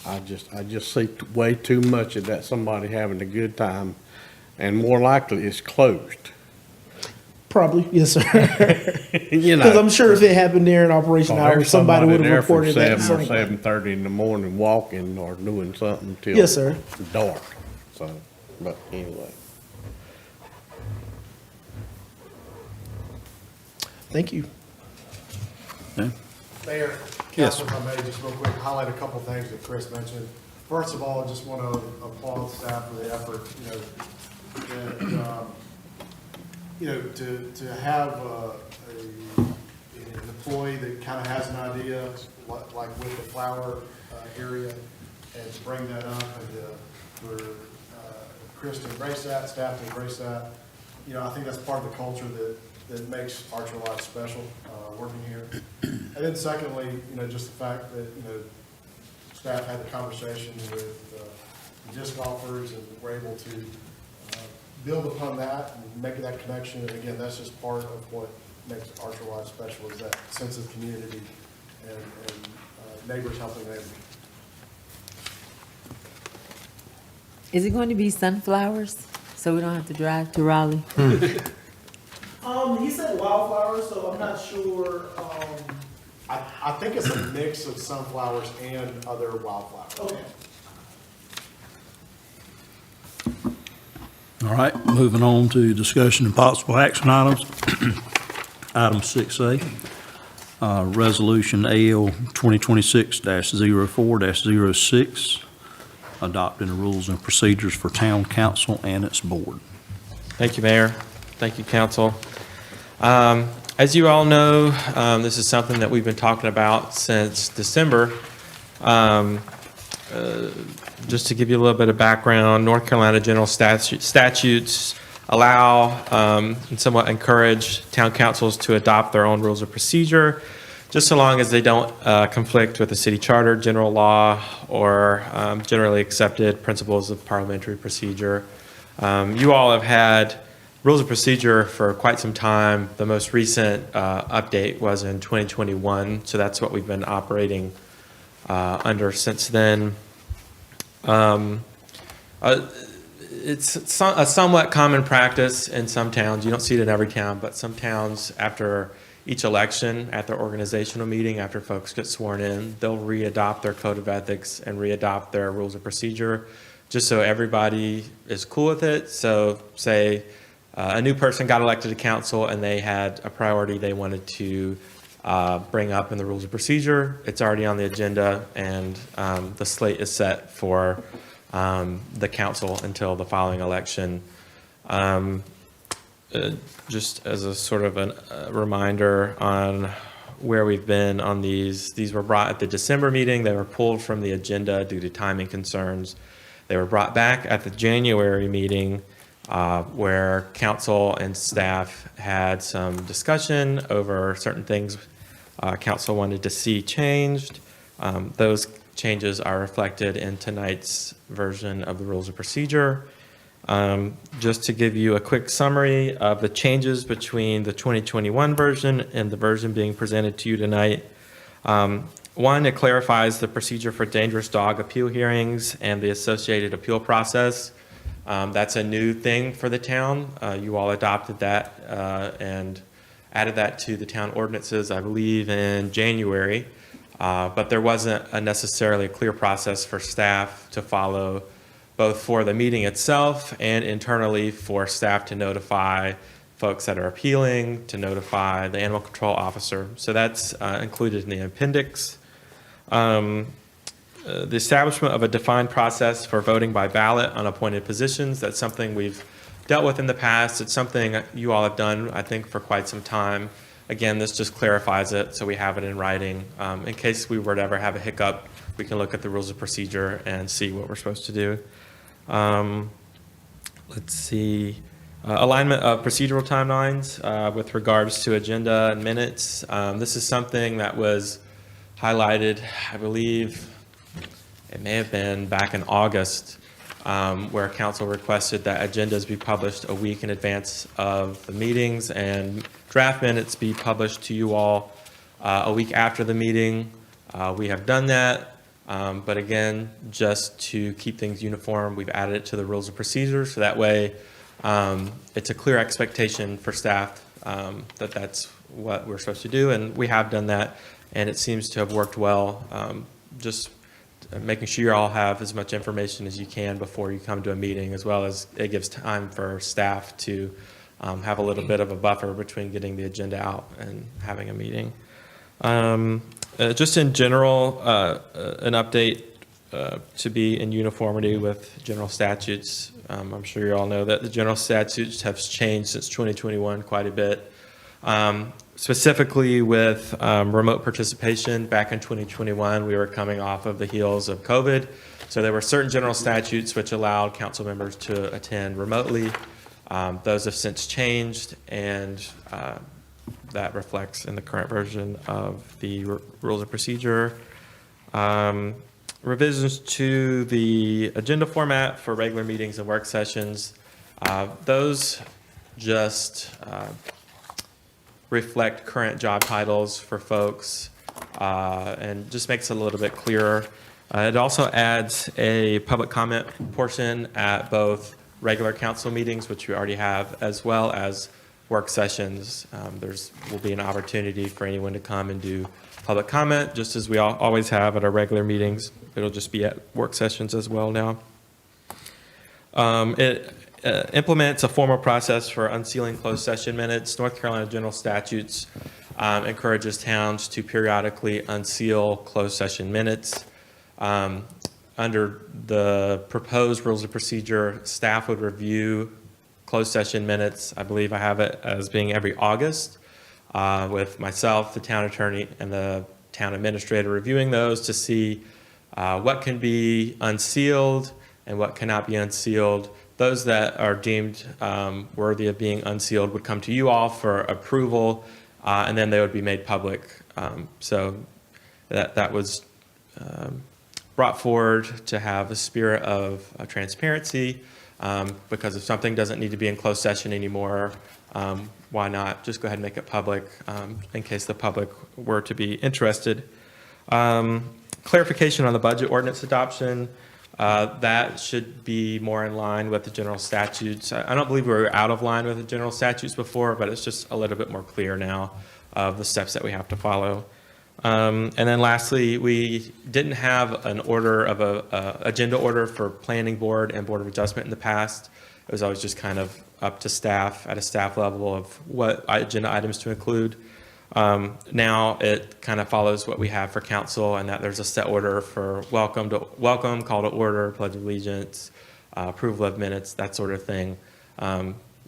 I just see way too much of that, somebody having a good time, and more likely it's closed. Probably. Yes, sir. You Because know, I'm sure if it happened during operation there's hours, somebody would have reported that. there from at some point. 7 or 7:30 in the morning walking or doing something till Yes, sir. dark. So, but anyway. Thank you. Mayor, Yes. Council, if I may, just real quick, highlight a couple things that Chris mentioned. First of all, I just want to applaud staff for the effort, to have an employee that kind of has an idea, like with the flower area, and to bring that up, and for Chris to embrace that, staff to embrace that. I think that's part of the culture that makes Archer Lodge special, working here. And then secondly, just the fact that, staff had the conversation with the disc golfers, and we're able to build upon that and make that connection. And again, that's just part of what makes Archer Lodge special, is that sense of community and neighbors helping neighbors. Is it going to be sunflowers, so we don't have to drive to Raleigh? He said wildflowers, so I'm not sure. I think it's a mix of sunflowers and other wildflowers. Okay. All right, moving on to discussion and possible action items. Item 6A, Resolution AL 2026-04-06, adopting the rules and procedures for town council and its board. Thank you, Mayor. Thank you, Council. As you all know, this is something that we've been talking about since December. Just to give you a little bit of background, North Carolina general statutes allow and somewhat encourage town councils to adopt their own rules of procedure, just so long as they don't conflict with the city charter, general law, or generally accepted principles of parliamentary procedure. You all have had rules of procedure for quite some time. The most recent update was in 2021, so that's what we've been operating under since then. It's a somewhat common practice in some towns. You don't see it in every town, but some towns, after each election, at their organizational meeting, after folks get sworn in, they'll re-adopt their code of ethics and re-adopt their rules of procedure, just so everybody is cool with it. So say a new person got elected to council and they had a priority they wanted to bring up in the rules of procedure. It's already on the agenda, and the slate is set for the council until the following election. Just as a sort of a reminder on where we've been on these were brought at the December meeting. They were pulled from the agenda due to timing concerns. They were brought back at the January meeting, where council and staff had some discussion over certain things council wanted to see changed. Those changes are reflected in tonight's version of the rules of procedure. Just to give you a quick summary of the changes between the 2021 version and the version being presented to you tonight. One, it clarifies the procedure for dangerous dog appeal hearings and the associated appeal process. That's a new thing for the town. You all adopted that and added that to the town ordinances, I believe, in January. But there wasn't a necessarily a clear process for staff to follow, both for the meeting itself and internally for staff to notify folks that are appealing, to notify the animal control officer. So that's included in the appendix. The establishment of a defined process for voting by ballot on appointed positions, that's something we've dealt with in the past. It's something you all have done, I think, for quite some time. Again, this just clarifies it, so we have it in writing. In case we were to ever have a hiccup, we can look at the rules of procedure and see what we're supposed to do. Let's see. Alignment of procedural timelines with regards to agenda and minutes. This is something that was highlighted, I believe, it may have been back in August, where council requested that agendas be published a week in advance of the meetings and draft minutes be published to you all a week after the meeting. We have done that, but again, just to keep things uniform, we've added it to the rules of procedure, so that way it's a clear expectation for staff that that's what we're supposed to do, and we have done that, and it seems to have worked well. Just making sure you all have as much information as you can before you come to a meeting, as well as it gives time for staff to have a little bit of a buffer between getting the agenda out and having a meeting. Just in general, an update to be in uniformity with general statutes. I'm sure you all know that the general statutes have changed since 2021 quite a bit. Specifically with remote participation, back in 2021, we were coming off of the heels of COVID. So there were certain general statutes which allowed council members to attend remotely. Those have since changed, and that reflects in the current version of the rules of procedure. Revisions to the agenda format for regular meetings and work sessions. Those just reflect current job titles for folks and just makes it a little bit clearer. It also adds a public comment portion at both regular council meetings, which we already have, as well as work sessions. There's will be an opportunity for anyone to come and do public comment, just as we always have at our regular meetings. It'll just be at work sessions as well now. It implements a formal process for unsealing closed session minutes. North Carolina general statutes encourages towns to periodically unseal closed session minutes. Under the proposed rules of procedure, staff would review closed session minutes. I believe I have it as being every August, with myself, the town attorney, and the town administrator reviewing those to see what can be unsealed and what cannot be unsealed. Those that are deemed worthy of being unsealed would come to you all for approval, and then they would be made public. So that was brought forward to have a spirit of transparency, because if something doesn't need to be in closed session anymore, why not just go ahead and make it public in case the public were to be interested. Clarification on the budget ordinance adoption, that should be more in line with the general statutes. I don't believe we were out of line with the general statutes before, but it's just a little bit more clear now of the steps that we have to follow. And then lastly, we didn't have an order of a agenda order for planning board and board of adjustment in the past. It was always just kind of up to staff at a staff level of what agenda items to include. Now it kind of follows what we have for council, and that there's a set order for welcome, call to order, pledge of allegiance, approval of minutes, that sort of thing.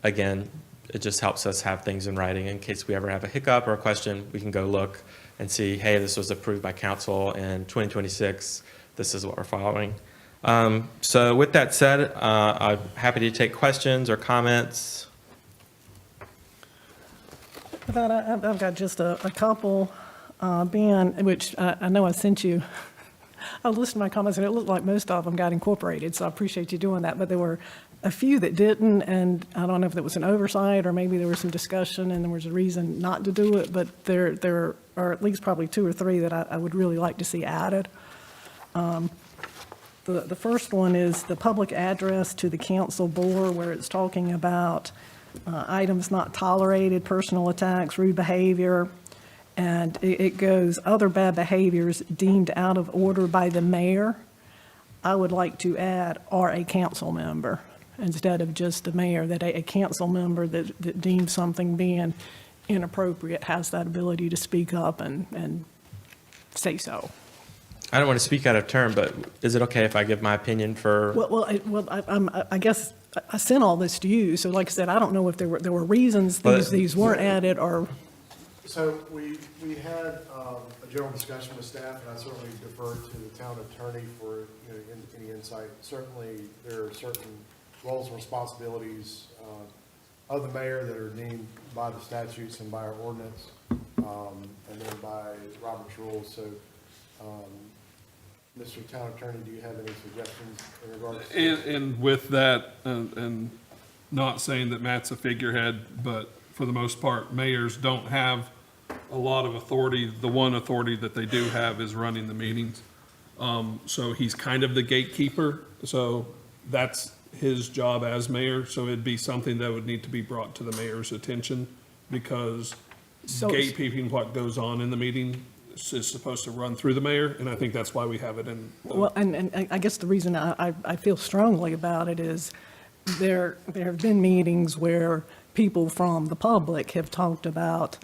Again, it just helps us have things in writing in case we ever have a hiccup or a question. We can go look and see, hey, this was approved by council in 2026. This is what we're following. So with that said, I'm happy to take questions or comments. With that, I've got just a couple, Ben, which I know I sent you. I listened to my comments, and it looked like most of them got incorporated, so I appreciate you doing that. But there were a few that didn't, and I don't know if there was an oversight or maybe there was some discussion and there was a reason not to do it, but there are at least probably 2 or 3 that I would really like to see added. The first one is the public address to the council board, where it's talking about items not tolerated, personal attacks, rude behavior, and it goes, other bad behaviors deemed out of order by the mayor. I would like to add, or a council member, instead of just the mayor, that a council member that deems something being inappropriate has that ability to speak up and say so. I don't want to speak out of turn, but is it okay if I give my opinion for? I guess I sent all this to you, so like I said, I don't know if there were reasons these weren't added or. So we had a general discussion with staff, and I certainly defer to the town attorney for any insight. Certainly, there are certain roles and responsibilities of the mayor that are deemed by the statutes and by our ordinance, and then by Robert's rules. So, Mr. Town Attorney, do you have any suggestions in regards to? And with that, and not saying that Matt's a figurehead, but for the most part, mayors don't have a lot of authority. The one authority that they do have is running the meetings. So he's kind of the gatekeeper. So that's his job as mayor. So it'd be something that would need to be brought to the mayor's attention, because gatekeeping what goes on in the meeting is supposed to run through the mayor, and I think that's why we have it in. Well, and I guess the reason I feel strongly about it is there have been meetings where people from the public have talked about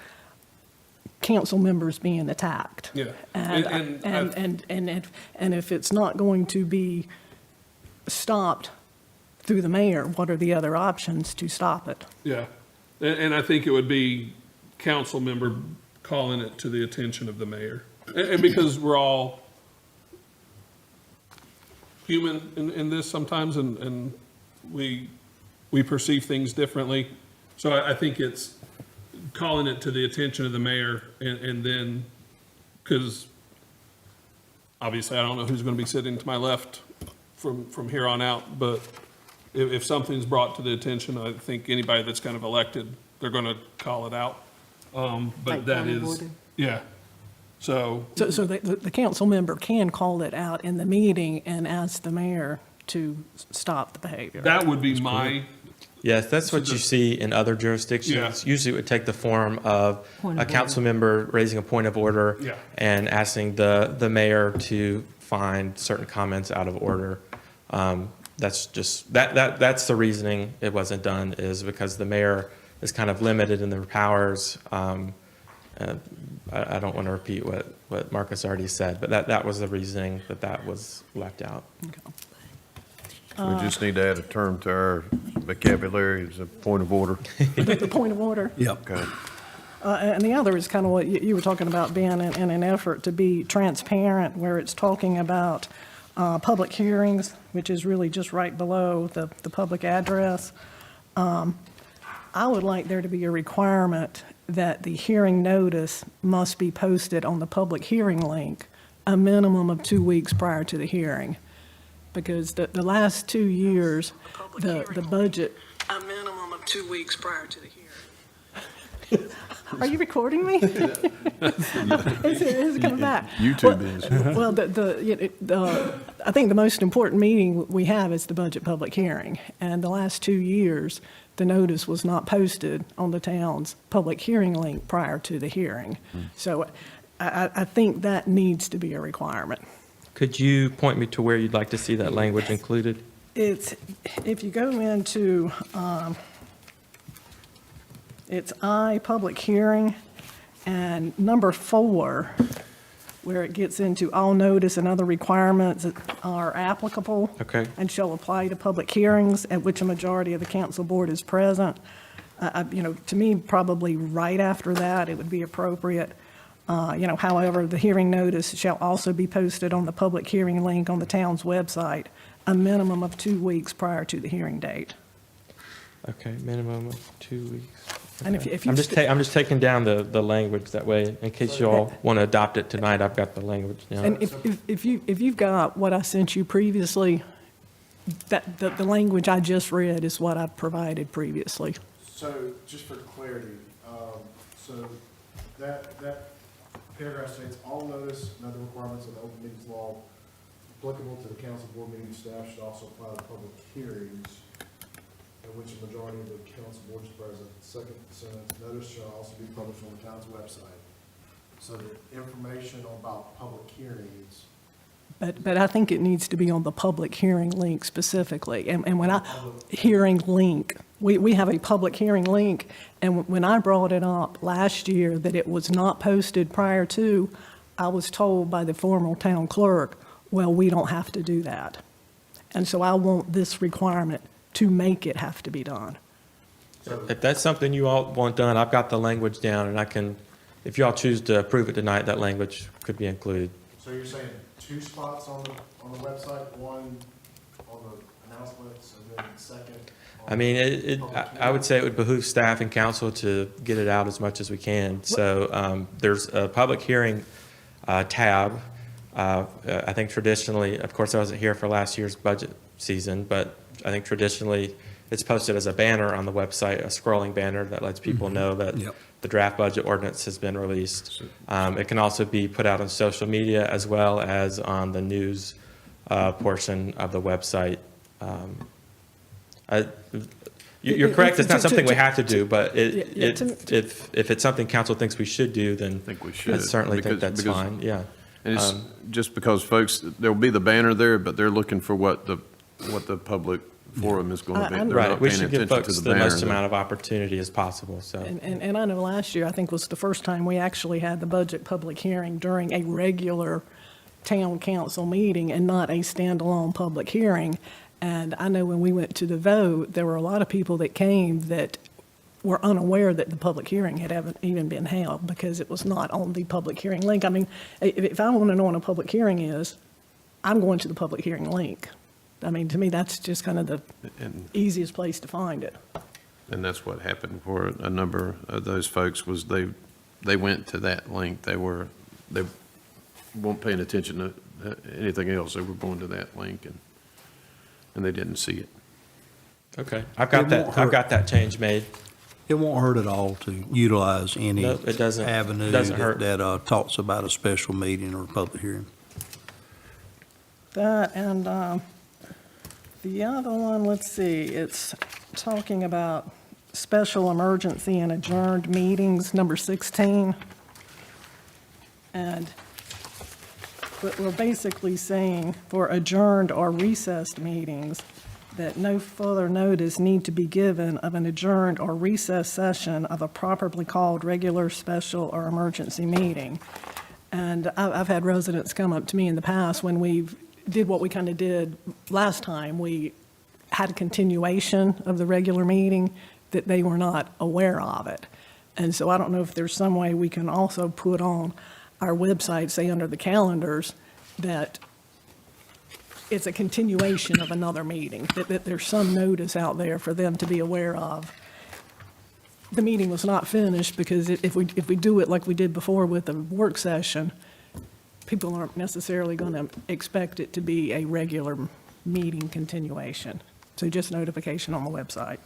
council members being attacked. Yeah. And if it's not going to be stopped through the mayor, what are the other options to stop it? Yeah, and I think it would be council member calling it to the attention of the mayor. And because we're all human in this sometimes, and we perceive things differently. So I think it's calling it to the attention of the mayor, and then, because obviously I don't know who's going to be sitting to my left from here on out, but if something's brought to the attention, I think anybody that's kind of elected, they're going to call it out. But Like that is, Warden? yeah. So The council member can call it out in the meeting and ask the mayor to stop the behavior. that would be my, Yes, that's what you see in other jurisdictions. Yeah. Usually it would take the form of Point a of council member raising a point of order Yeah. and asking the mayor to find certain comments out of order. That's just, that's the reasoning it wasn't done, is because the mayor is kind of limited in their powers. I don't want to repeat what Marcus already said, but that was the reasoning that was left out. We just need to add a term to our vocabulary as a point of order. The point of order. Yep. Okay. And the other is kind of what you were talking about, being in an effort to be transparent, where it's talking about public hearings, which is really just right below the public address. I would like there to be a requirement that the hearing notice must be posted on the public hearing link a minimum of 2 weeks prior to the hearing. Because the last 2 years, the budget. A minimum of 2 weeks prior to the hearing. Are you recording me? Is it coming back? YouTube is. Well, I think the most important meeting we have is the budget public hearing. And the last 2 years, the notice was not posted on the town's public hearing link prior to the hearing. So I think that needs to be a requirement. Could you point me to where you'd like to see that language included? It's, if you go into, it's I, public hearing, and number 4, where it gets into all notice and other requirements that are applicable. Okay. And shall apply to public hearings at which a majority of the council board is present. To me, probably right after that, it would be appropriate. However, the hearing notice shall also be posted on the public hearing link on the town's website a minimum of 2 weeks prior to the hearing date. Okay, minimum of 2 weeks. And Okay. if you I'm just taking down the language that way, in case you all want to adopt it tonight, I've got the language now. And if you've got what I sent you previously, the language I just read is what I provided previously. So, just for clarity, so that paragraph states, all notice and other requirements of the open meetings law applicable to the council board meeting staff should also apply to public hearings in which a majority of the council board is present. Second sentence, notice shall also be published on the town's website. So the information about public hearings. But I think it needs to be on the public hearing link specifically. And when hearing link, we have a public hearing link, and when I brought it up last year that it was not posted prior to, I was told by the former town clerk, well, we don't have to do that. And so I want this requirement to make it have to be done. If that's something you all want done, I've got the language down, and I can, if you all choose to approve it tonight, that language could be included. So you're saying 2 spots on the website, one on the announcements, and then second? I mean, I would say it would behoove staff and council to get it out as much as we can. So there's a public hearing tab. I think traditionally, of course, I wasn't here for last year's budget season, but I think traditionally it's posted as a banner on the website, a scrolling banner that lets people know that the draft budget ordinance has been released. It can also be put out on social media as well as on the news portion of the website. You're correct, it's not something we have to do, but if it's something council thinks we should do, then I certainly think that's fine, yeah. And it's just because folks, there'll be the banner there, but they're looking for what the public forum is going to be. They're Right, not we paying should give attention to folks the most banner. amount of opportunity as possible, so. And I know last year, I think was the first time we actually had the budget public hearing during a regular town council meeting and not a standalone public hearing. And I know when we went to the vote, there were a lot of people that came that were unaware that the public hearing had even been held because it was not on the public hearing link. I mean, if I want to know when a public hearing is, I'm going to the public hearing link. I mean, to me, that's just kind of the easiest place to find it. And that's what happened for a number of those folks was they went to that link. They weren't paying attention to anything else. They were going to that link and they didn't see it. Okay, I've got that change made. It won't hurt at all to utilize any No, it doesn't. avenue It doesn't hurt. that talks about a special meeting or a public hearing. That and the other one, let's see, it's talking about special emergency and adjourned meetings, number 16. And we're basically saying for adjourned or recessed meetings, that no further notice need to be given of an adjourned or recessed session of a properly called regular, special, or emergency meeting. And I've had residents come up to me in the past when we did what we kind of did last time. We had a continuation of the regular meeting that they were not aware of it. And so I don't know if there's some way we can also put on our website, say under the calendars, that it's a continuation of another meeting, that there's some notice out there for them to be aware of. The meeting was not finished, because if we do it like we did before with the work session, people aren't necessarily going to expect it to be a regular meeting continuation. So just notification on the website.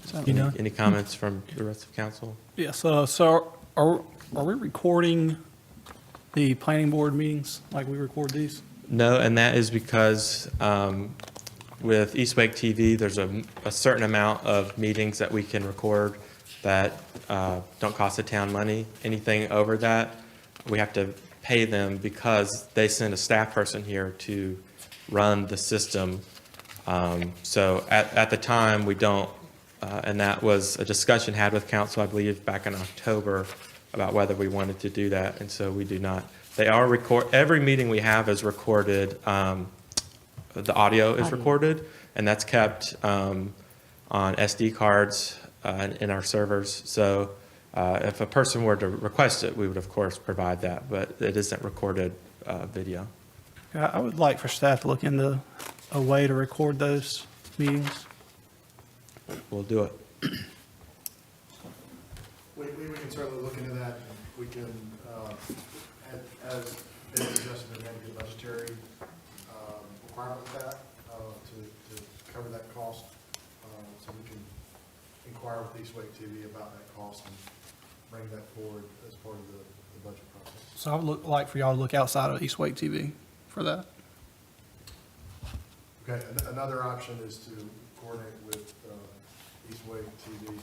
So- Any comments from the rest of council? Yes, so are we recording the planning board meetings like we record these? No, and that is because with East Wake TV, there's a certain amount of meetings that we can record that don't cost the town money. Anything over that, we have to pay them because they send a staff person here to run the system. So at the time, we don't, and that was a discussion had with council, I believe, back in October about whether we wanted to do that, and so we do not. They are every meeting we have is recorded, the audio is recorded, and that's kept on SD cards in our servers. So if a person were to request it, we would of course provide that, but it isn't recorded video. I would like for staff to look into a way to record those meetings. We'll do it. We can certainly look into that. We can, as Ben suggested, there may be a budgetary requirement with that to cover that cost. So we can inquire with East Wake TV about that cost and bring that forward as part of the budget process. So I would like for y'all to look outside of East Wake TV for that. Okay, another option is to coordinate with East Wake TV to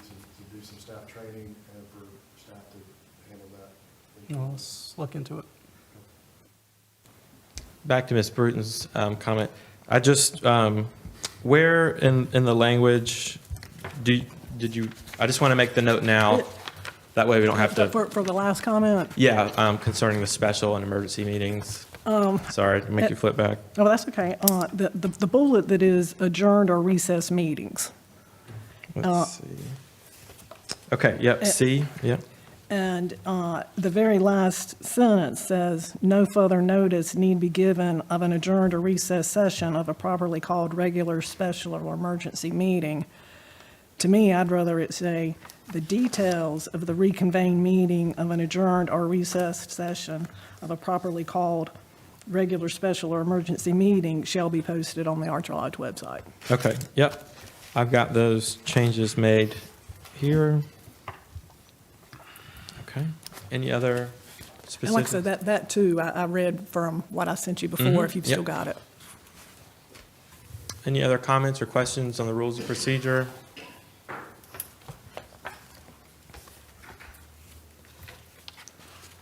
do some staff training and for staff to handle that. Well, let's look into it. Back to Ms. Bruton's comment. I just, where in the language, I just want to make the note now, that way we don't have to. For the last comment? Yeah, concerning the special and emergency meetings. Sorry to make you flip back. Oh, that's okay. The bullet that is adjourned or recessed meetings. Let's see. Okay, yep, C, yep. And the very last sentence says, no further notice need be given of an adjourned or recessed session of a properly called regular, special, or emergency meeting. To me, I'd rather it say, the details of the reconvened meeting of an adjourned or recessed session of a properly called regular, special, or emergency meeting shall be posted on the Arch-Lodge website. Okay, yep. I've got those changes made here. Okay. Any other specific? And like I said, that too, I read from what I sent you before, if you've still Yep. got it. Any other comments or questions on the rules of procedure?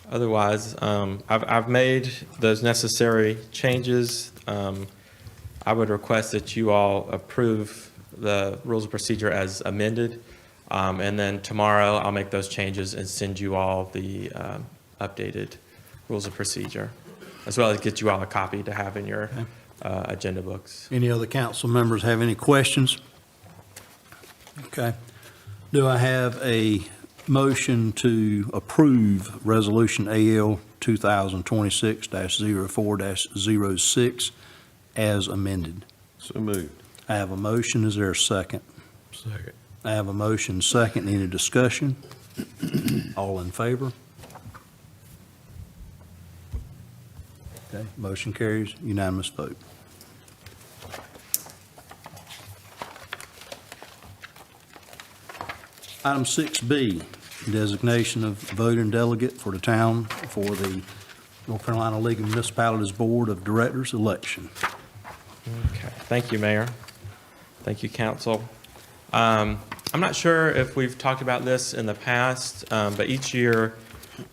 Otherwise, I've made those necessary changes. I would request that you all approve the rules of procedure as amended. And then tomorrow, I'll make those changes and send you all the updated rules of procedure, as well as get you all a copy to have in your agenda books. Any other council members have any questions? Okay. Do I have a motion to approve Resolution AL 2026-04-06 as amended? So moved. I have a motion. Is there a second? Second. I have a motion second. Any discussion? All in favor? Okay, motion carries, unanimous vote. Item 6B, designation of voting delegate for the town for the North Carolina League of Municipalities Board of Directors election. Okay, thank you, Mayor. Thank you, council. I'm not sure if we've talked about this in the past, but each year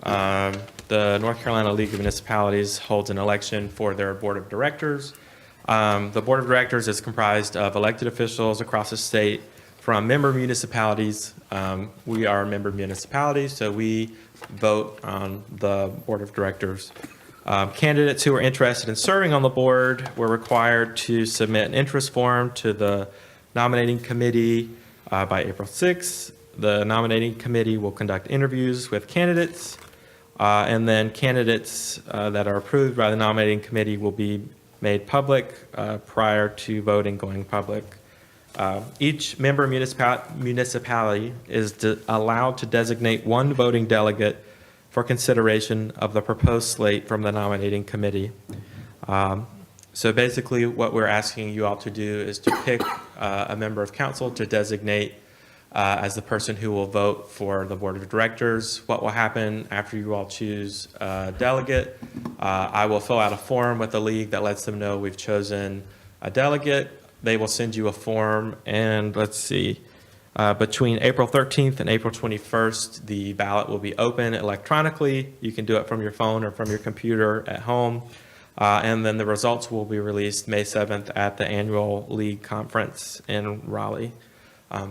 The North Carolina League of Municipalities holds an election for their board of directors. The board of directors is comprised of elected officials across the state from member municipalities. We are member municipalities, so we vote on the board of directors. Candidates who are interested in serving on the board were required to submit an interest form to the nominating committee by April 6th. The nominating committee will conduct interviews with candidates, and then candidates that are approved by the nominating committee will be made public prior to voting going public. Each member municipality is allowed to designate one voting delegate for consideration of the proposed slate from the nominating committee. So basically, what we're asking you all to do is to pick a member of council to designate as the person who will vote for the board of directors. What will happen after you all choose a delegate, I will fill out a form with the league that lets them know we've chosen a delegate. They will send you a form, and let's see, between April 13th and April 21st, the ballot will be open electronically. You can do it from your phone or from your computer at home. And then the results will be released May 7th at the annual league conference in Raleigh.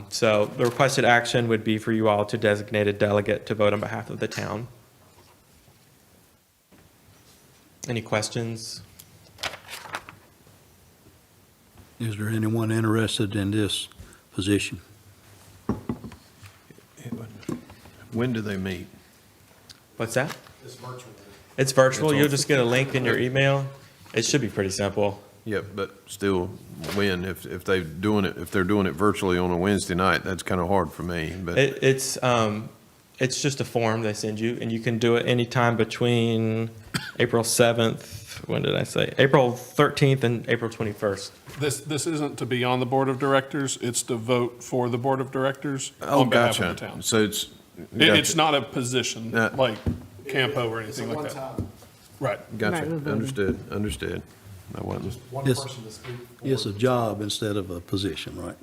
So the requested action would be for you all to designate a delegate to vote on behalf of the town. Any questions? Is there anyone interested in this position? When do they meet? What's that? It's virtual. You'll just get a link in your email. It should be pretty simple. Yeah, but still, when, if they're doing it virtually on a Wednesday night, that's kind of hard for me, but. It's just a form they send you, and you can do it anytime between April 7th, when did I say? April 13th and April 21st. This isn't to be on the board of directors, it's to vote for the board of directors Oh, on behalf gotcha. of the town. So it's. It's not a position Yeah. like Campo or anything like that. Right. Gotcha, Right, understood. I wasn't. It's a job instead of a position, right?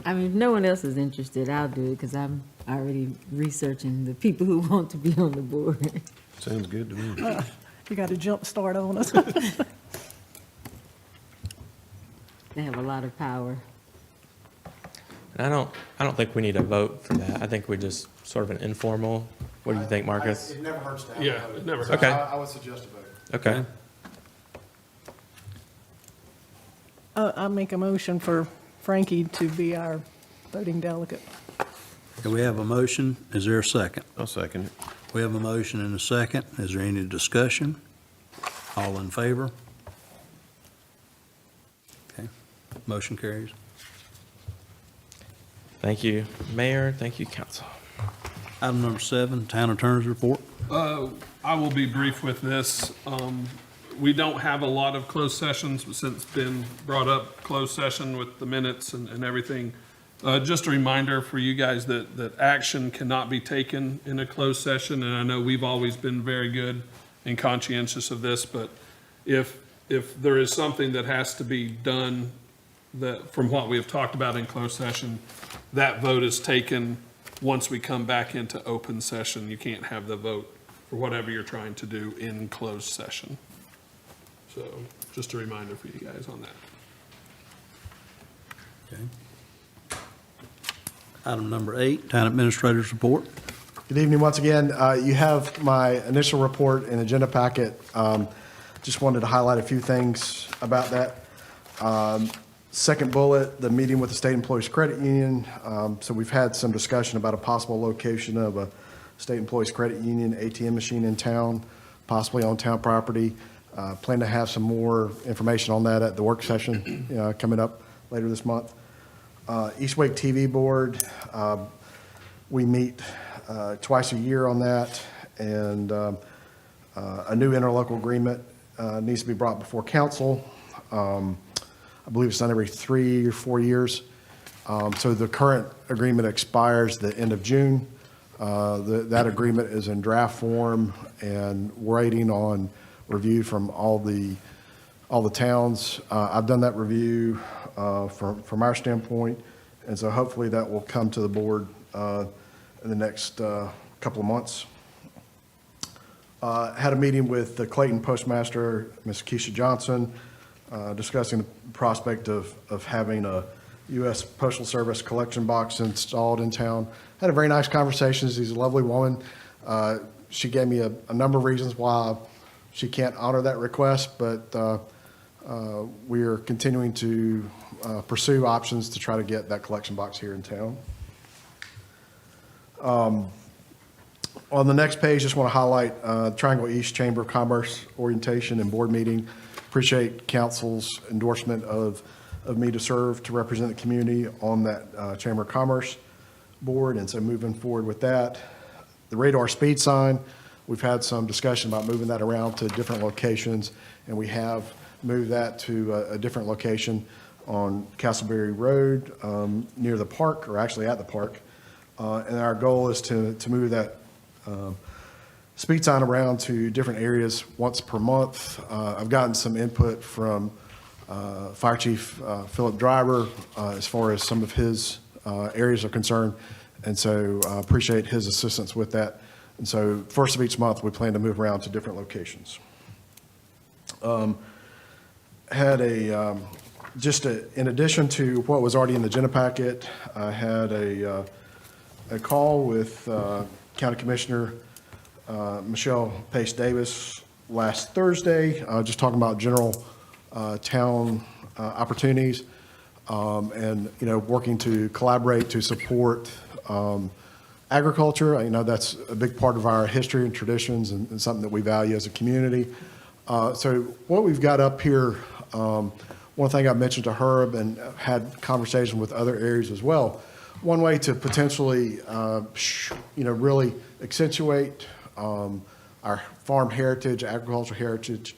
I mean, if no one else is interested, I'll do it because I'm already researching the people who want to be on the board. Sounds good to me. You got a jump start on us. They have a lot of power. And I don't think we need a vote for that. I think we just sort of an informal. What do you think, Marcus? It never hurts to have Yeah, a vote. it never hurts. Okay. I would suggest a vote. Okay. I make a motion for Frankie to be our voting delegate. Okay, we have a motion. Is there a second? I'll second it. We have a motion and a second. Is there any discussion? All in favor? Okay, motion carries. Thank you, Mayor. Thank you, Council. Item number 7, Town Attorney's Report. I will be brief with this. We don't have a lot of closed sessions since it's been brought up, closed session with the minutes and everything. Just a reminder for you guys that action cannot be taken in a closed session, and I know we've always been very good and conscientious of this, but if there is something that has to be done that, from what we have talked about in closed session, that vote is taken once we come back into open session. You can't have the vote for whatever you're trying to do in closed session. So just a reminder for you guys on that. Okay. Item number 8, Town Administrator's Report. Good evening once again. You have my initial report and agenda packet. Just wanted to highlight a few things about that. Second bullet, the meeting with the State Employees Credit Union. So we've had some discussion about a possible location of a State Employees Credit Union ATM machine in town, possibly on town property. Plan to have some more information on that at the work session coming up later this month. East Wake TV Board, we meet twice a year on that, and a new interlocal agreement needs to be brought before council. I believe it's done every 3 or 4 years. So the current agreement expires the end of June. That agreement is in draft form and waiting on review from all the towns. I've done that review from our standpoint, and so hopefully that will come to the board in the next couple of months. Had a meeting with the Clayton Postmaster, Ms. Keisha Johnson, discussing the prospect of having a U.S. Postal Service collection box installed in town. Had a very nice conversation. She's a lovely woman. She gave me a number of reasons why she can't honor that request, but we are continuing to pursue options to try to get that collection box here in town. On the next page, just want to highlight Triangle East Chamber of Commerce orientation and board meeting. Appreciate council's endorsement of me to serve to represent the community on that Chamber of Commerce board, and so moving forward with that. The radar speed sign, we've had some discussion about moving that around to different locations, and we have moved that to a different location on Castleberry Road near the park, or actually at the park. And our goal is to move that speed sign around to different areas once per month. I've gotten some input from Fire Chief Philip Driver as far as some of his areas are concerned, and so I appreciate his assistance with that. And so first of each month, we plan to move around to different locations. Had in addition to what was already in the agenda packet, I had a call with County Commissioner Michelle Pace Davis last Thursday, just talking about general town opportunities, and working to collaborate to support agriculture. That's a big part of our history and traditions, and something that we value as a community. So what we've got up here, one thing I mentioned to Herb and had conversation with other areas as well. One way to potentially, really accentuate our farm heritage, agricultural heritage,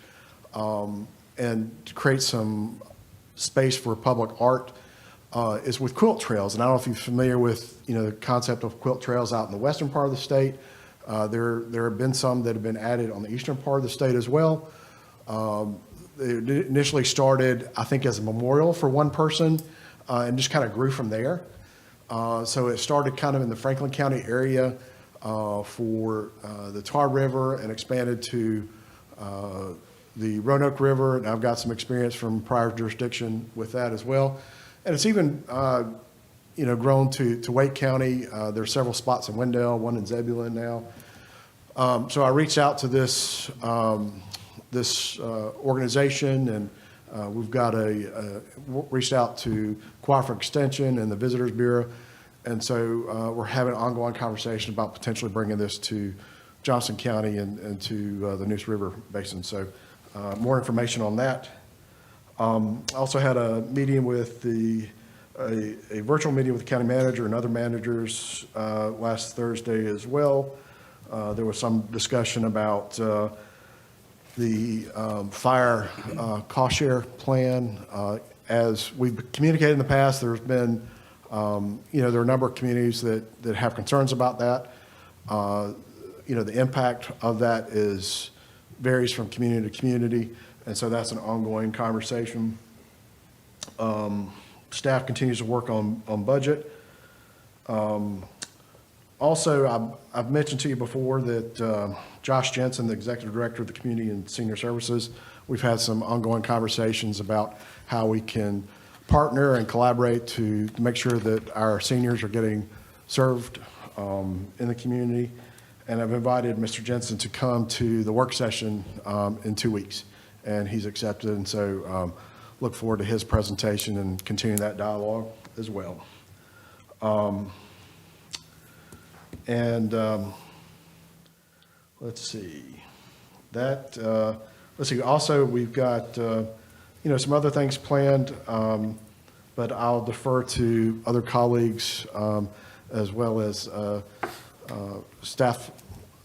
and create some space for public art is with quilt trails. And I don't know if you're familiar with, the concept of quilt trails out in the western part of the state. There have been some that have been added on the eastern part of the state as well. It initially started, I think, as a memorial for one person, and just kind of grew from there. So it started kind of in the Franklin County area for the Tar River, and expanded to the Roanoke River, and I've got some experience from prior jurisdiction with that as well. And it's even grown to Wake County. There are several spots in Wendell, one in Zebulon now. So I reached out to this organization, and we've got reached out to Cooperative Extension and the Visitors Bureau. And so we're having an ongoing conversation about potentially bringing this to Johnson County and to the Neuse River Basin. So more information on that. Also had a meeting with a virtual meeting with the county manager and other managers last Thursday as well. There was some discussion about the fire cost share plan. As we've communicated in the past, there's been, there are a number of communities that have concerns about that. The impact of that varies from community to community, and so that's an ongoing conversation. Staff continues to work on budget. Also, I've mentioned to you before that Josh Jensen, the Executive Director of the Community and Senior Services, we've had some ongoing conversations about how we can partner and collaborate to make sure that our seniors are getting served in the community. And I've invited Mr. Jensen to come to the work session in 2 weeks, and he's accepted. And so look forward to his presentation and continuing that dialogue as well. Let's see. Also, we've got some other things planned, but I'll defer to other colleagues as well as staff,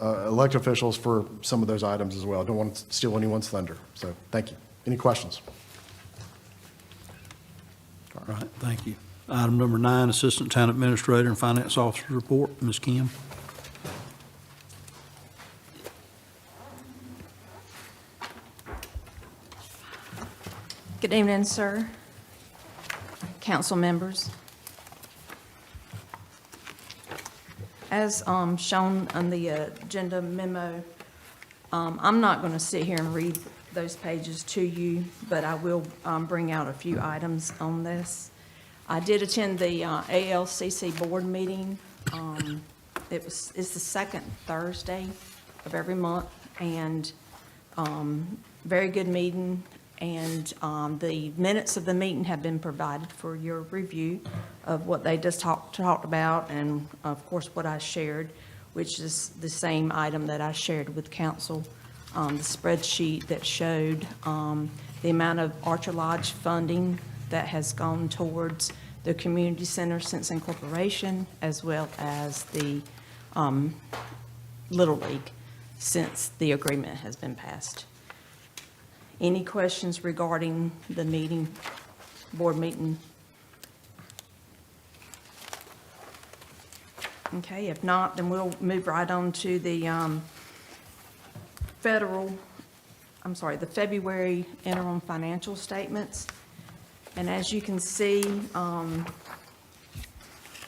elected officials for some of those items as well. I don't want to steal anyone's thunder. So thank you. Any questions? All right, thank you. Item number 9, Assistant Town Administrator and Finance Officer Report. Ms. Kim. Good evening, sir, council members. As shown on the agenda memo, I'm not going to sit here and read those pages to you, but I will bring out a few items on this. I did attend the ALCC board meeting. It's the second Thursday of every month, and very good meeting. And the minutes of the meeting have been provided for your review of what they just talked about, and of course what I shared, which is the same item that I shared with council, the spreadsheet that showed the amount of Archer Lodge funding that has gone towards the community center since incorporation, as well as the Little League since the agreement has been passed. Any questions regarding the meeting, board meeting? Okay, if not, then we'll move right on to the the February interim financial statements. And as you can see,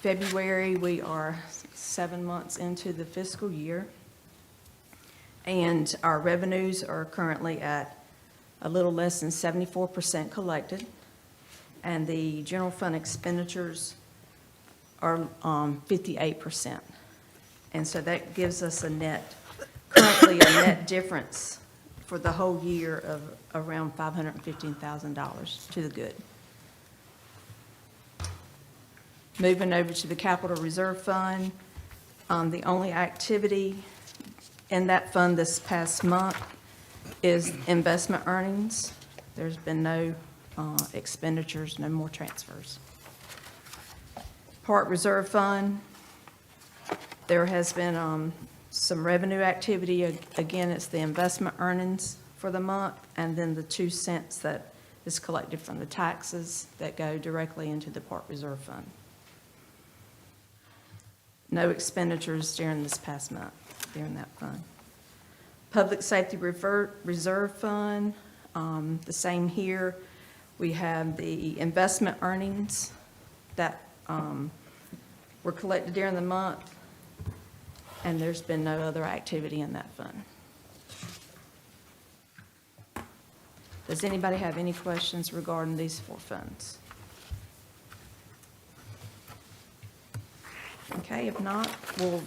February, we are 7 months into the fiscal year. And our revenues are currently at a little less than 74% collected. And the general fund expenditures are 58%. And so that gives us currently a net difference for the whole year of around $515,000 to the good. Moving over to the capital reserve fund, the only activity in that fund this past month is investment earnings. There's been no expenditures, no more transfers. Park Reserve Fund, there has been some revenue activity. Again, it's the investment earnings for the month, and then the 2 cents that is collected from the taxes that go directly into the Park Reserve Fund. No expenditures during this past month during that fund. Public Safety Reserve Fund, the same here. We have the investment earnings that were collected during the month, and there's been no other activity in that fund. Does anybody have any questions regarding these 4 funds? Okay, if not, we'll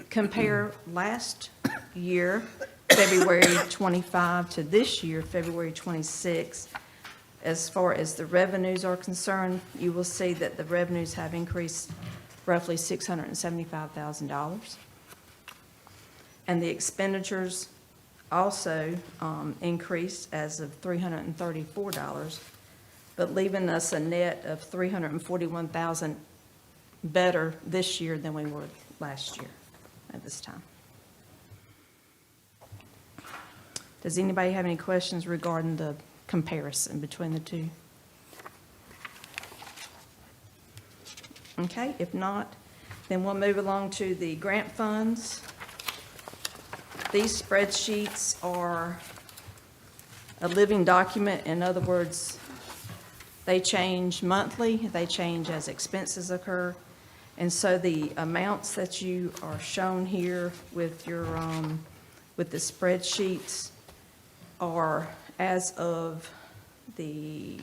compare last year, February 25, to this year, February 26. As far as the revenues are concerned, you will see that the revenues have increased roughly $675,000. And the expenditures also increased as of $334, but leaving us a net of $341,000 better this year than we were last year at this time. Does anybody have any questions regarding the comparison between the two? Okay, if not, then we'll move along to the grant funds. These spreadsheets are a living document. In other words, they change monthly, they change as expenses occur. And so the amounts that you are shown here with your, with the spreadsheets are as of I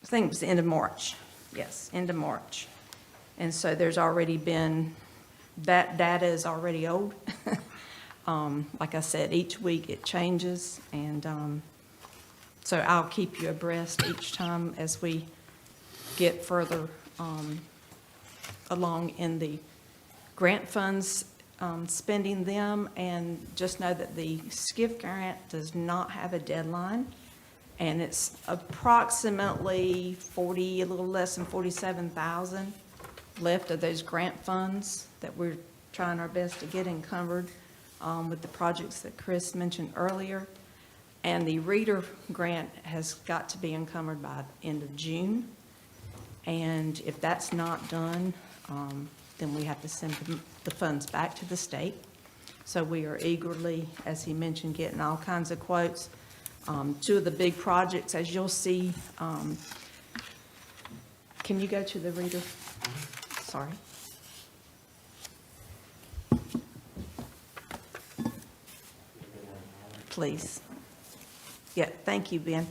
think it was the end of March. Yes, end of March. And so there's already been, that data is already old. Like I said, each week it changes, and so I'll keep you abreast each time as we get further along in the grant funds, spending them. And just know that the SCIF grant does not have a deadline, and it's approximately a little less than 47,000 left of those grant funds that we're trying our best to get encumbered with the projects that Chris mentioned earlier. And the Reader grant has got to be encumbered by the end of June. And if that's not done, then we have to send the funds back to the state. So we are eagerly, as he mentioned, getting all kinds of quotes. 2 of the big projects, as you'll see, can you go to the Reader? Sorry. please. Yeah, thank you, Ben.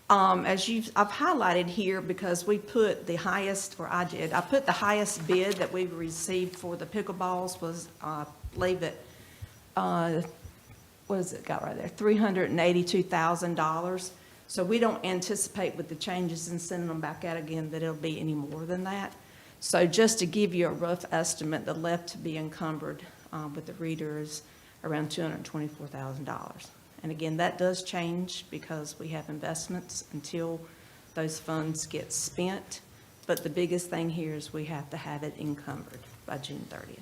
I've highlighted here because we put the highest, or I did, I put the highest bid that we've received for the pickleballs was, I believe it, what has it got right there? $382,000. So we don't anticipate with the changes and sending them back out again that it'll be any more than that. So just to give you a rough estimate, the left to be encumbered with the reader is around $224,000. And again, that does change because we have investments until those funds get spent. But the biggest thing here is we have to have it encumbered by June 30th.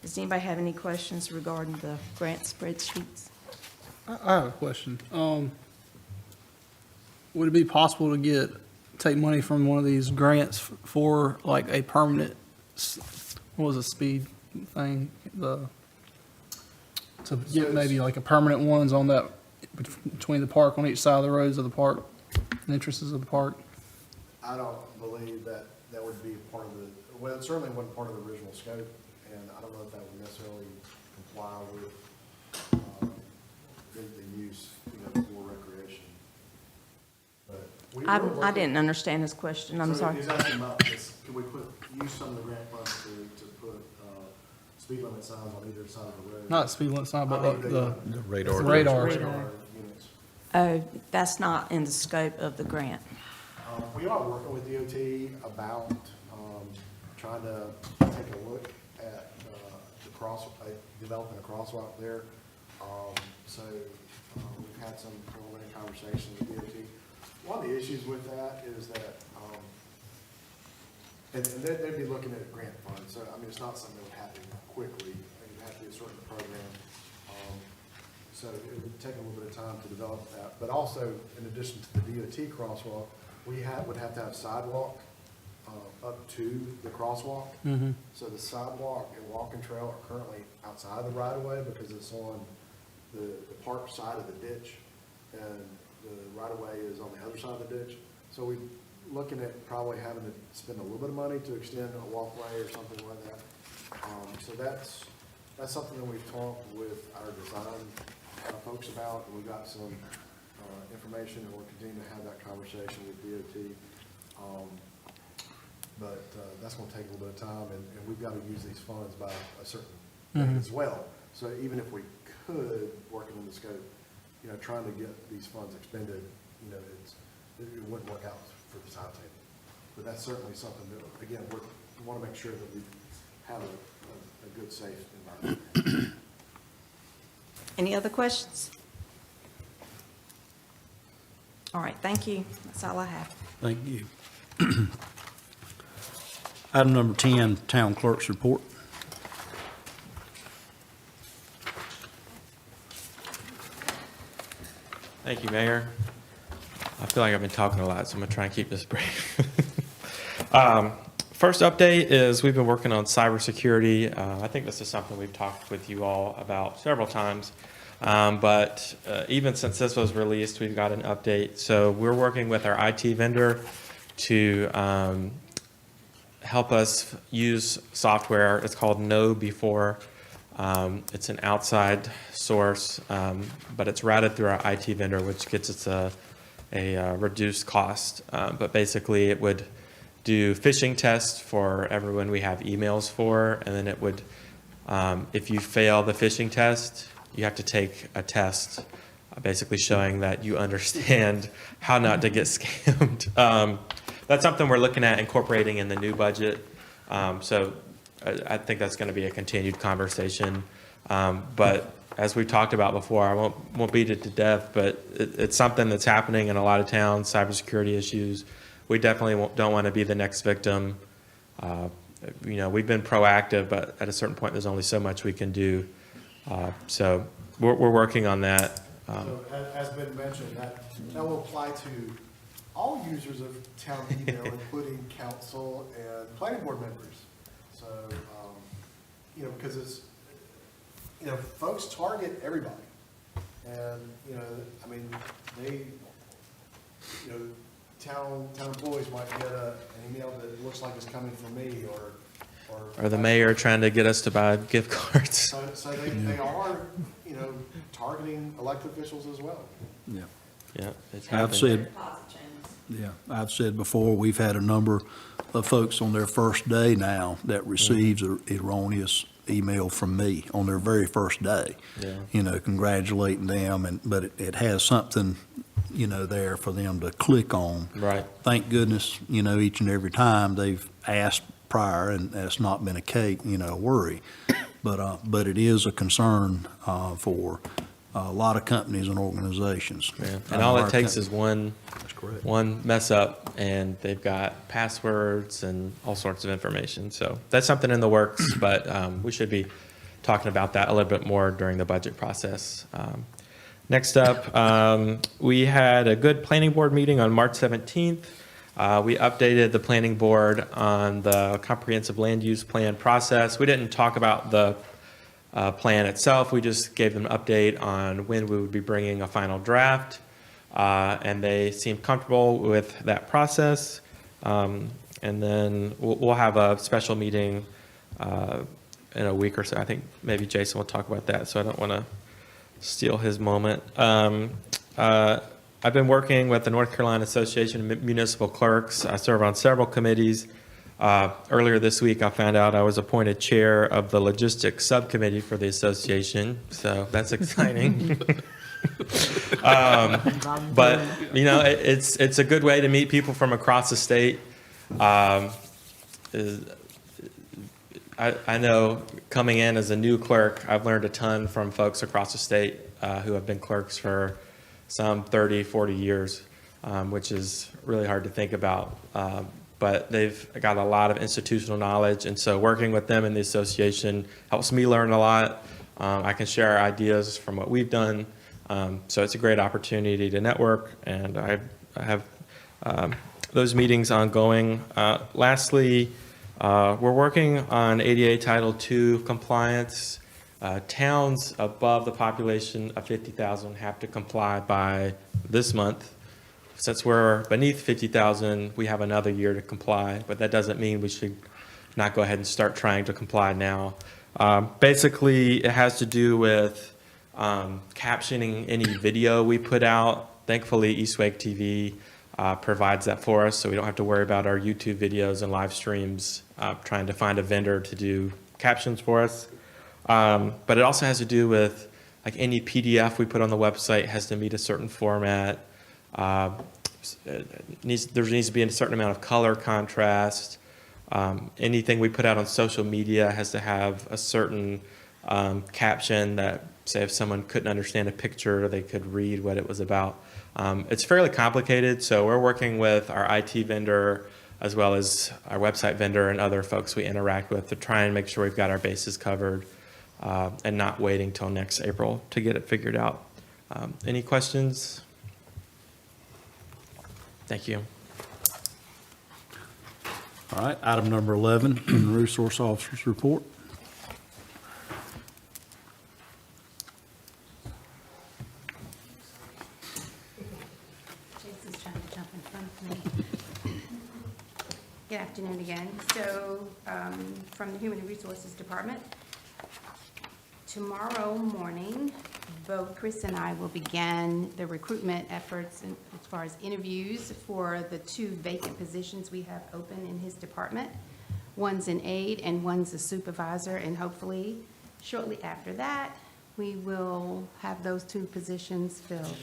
Does anybody have any questions regarding the grant spreadsheets? I have a question. Would it be possible to take money from one of these grants for like a permanent, what was the speed thing? To get maybe like a permanent ones on that, between the park, on each side of the roads of the park, and entrances of the park? I don't believe that that would be part of the, well, it certainly wasn't part of the original scope, and I don't know if that would necessarily comply with the use, for recreation. But I didn't understand his question, I'm sorry. He's asking about this, can we use some of the grant funds to put speed limit signs on either side of the road? Not speed limit sign, but the radar. radar. Units. Oh, that's not in the scope of the grant. We are working with DOT about trying to take a look at developing a crosswalk there. So we've had some preliminary conversations with DOT. One of the issues with that is that, and they'd be looking at grant funds. So, I mean, it's not something that would happen quickly. It would have to be a certain program. So it would take a little bit of time to develop that. But also, in addition to the DOT crosswalk, we would have to have sidewalk up to the crosswalk. Mm-hmm. So the sidewalk and walking trail are currently outside the right of way because it's on the park side of the ditch, and the right of way is on the other side of the ditch. So we're looking at probably having to spend a little bit of money to extend a walkway or something like that. So that's something that we've talked with our design folks about, and we got some information, and we'll continue to have that conversation with DOT. But that's going to take a little bit of time, and we've got to use these funds by a certain date as well. So even if we could, working in the scope, trying to get these funds expended, it wouldn't work out for the timetable. But that's certainly something that, again, we want to make sure that we have a good, safe environment. Any other questions? All right, thank you. That's all I have. Thank you. Item number 10, Town Clerk's Report. Thank you, Mayor. I feel like I've been talking a lot, so I'm going to try and keep this brief. First update is we've been working on cybersecurity. I think this is something we've talked with you all about several times. But even since this was released, we've got an update. So we're working with our IT vendor to help us use software. It's called KnowBe4. It's an outside source, but it's routed through our IT vendor, which gets us a reduced cost. But basically, it would do phishing tests for everyone we have emails for, and then it would, if you fail the phishing test, you have to take a test, basically showing that you understand how not to get scammed. That's something we're looking at incorporating in the new budget. So I think that's going to be a continued conversation. But as we've talked about before, I won't beat it to death, but it's something that's happening in a lot of towns, cybersecurity issues. We definitely don't want to be the next victim. We've been proactive, but at a certain point, there's only so much we can do. So we're working on that. So as been mentioned, that will apply to all users of town email, including council and planning board members. So, because it's, folks target everybody. And, town employees might get an email that looks like it's coming from me, or or the mayor trying to get us to buy gift cards. So they are, targeting elected officials as well. Yeah. Yeah, it's I've happened. said, yeah, I've said before, we've had a number of folks on their first day now that receives an erroneous email from me on their very first day. Yeah. Congratulating them, but it has something, there for them to click on. Right. Thank goodness, each and every time they've asked prior, and that's not been a worry. But it is a concern for a lot of companies and organizations. Yeah. And all Our it takes com- is one That's correct. one mess up, and they've got passwords and all sorts of information. So that's something in the works, but we should be talking about that a little bit more during the budget process. Next up, we had a good planning board meeting on March 17th. We updated the planning board on the comprehensive land use plan process. We didn't talk about the plan itself. We just gave them an update on when we would be bringing a final draft. And they seemed comfortable with that process. And then we'll have a special meeting in a week or so. I think maybe Jason will talk about that, so I don't want to steal his moment. I've been working with the North Carolina Association of Municipal Clerks. I serve on several committees. Earlier this week, I found out I was appointed chair of the logistics subcommittee for the association, so that's exciting. But it's a good way to meet people from across the state. I know coming in as a new clerk, I've learned a ton from folks across the state who have been clerks for some 30, 40 years, which is really hard to think about. But they've got a lot of institutional knowledge, and so working with them in the association helps me learn a lot. I can share ideas from what we've done. So it's a great opportunity to network, and I have those meetings ongoing. Lastly, we're working on ADA Title II compliance. Towns above the population of 50,000 have to comply by this month. Since we're beneath 50,000, we have another year to comply, but that doesn't mean we should not go ahead and start trying to comply now. Basically, it has to do with captioning any video we put out. Thankfully, Eastwake TV provides that for us, so we don't have to worry about our YouTube videos and live streams trying to find a vendor to do captions for us. But it also has to do with any PDF we put on the website has to meet a certain format. There needs to be a certain amount of color contrast. Anything we put out on social media has to have a certain caption that, say, if someone couldn't understand a picture, they could read what it was about. It's fairly complicated, so we're working with our IT vendor as well as our website vendor and other folks we interact with to try and make sure we've got our bases covered and not waiting till next April to get it figured out. Any questions? Thank you. All right, item number 11, Human Resource Officer's Report. Jason's trying to jump in front of me. Good afternoon again. So, from the Human Resources Department, tomorrow morning, both Chris and I will begin the recruitment efforts as far as interviews for the 2 vacant positions we have open in his department. One's an aide and one's a supervisor, and hopefully, shortly after that, we will have those 2 positions filled.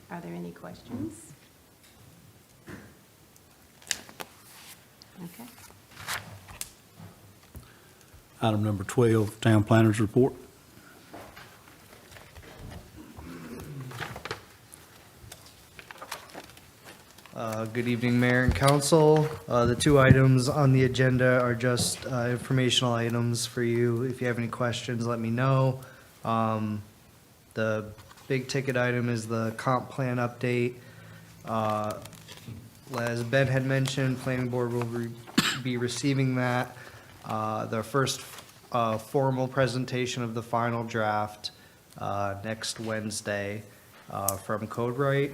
Are there any questions? Okay. Item number 12, Town Planner's Report. Good evening, Mayor and Council. The 2 items on the agenda are just informational items for you. If you have any questions, let me know. The big ticket item is the comp plan update. As Ben had mentioned, Planning Board will be receiving that. The first formal presentation of the final draft next Wednesday from CodeWright.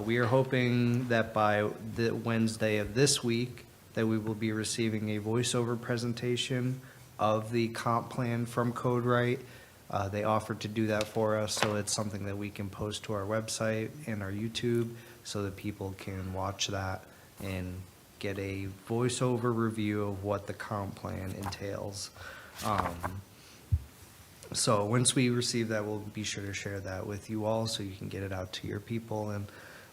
We are hoping that by the Wednesday of this week, that we will be receiving a voiceover presentation of the comp plan from CodeWright. They offered to do that for us, so it's something that we can post to our website and our YouTube so that people can watch that and get a voiceover review of what the comp plan entails. So once we receive that, we'll be sure to share that with you all so you can get it out to your people and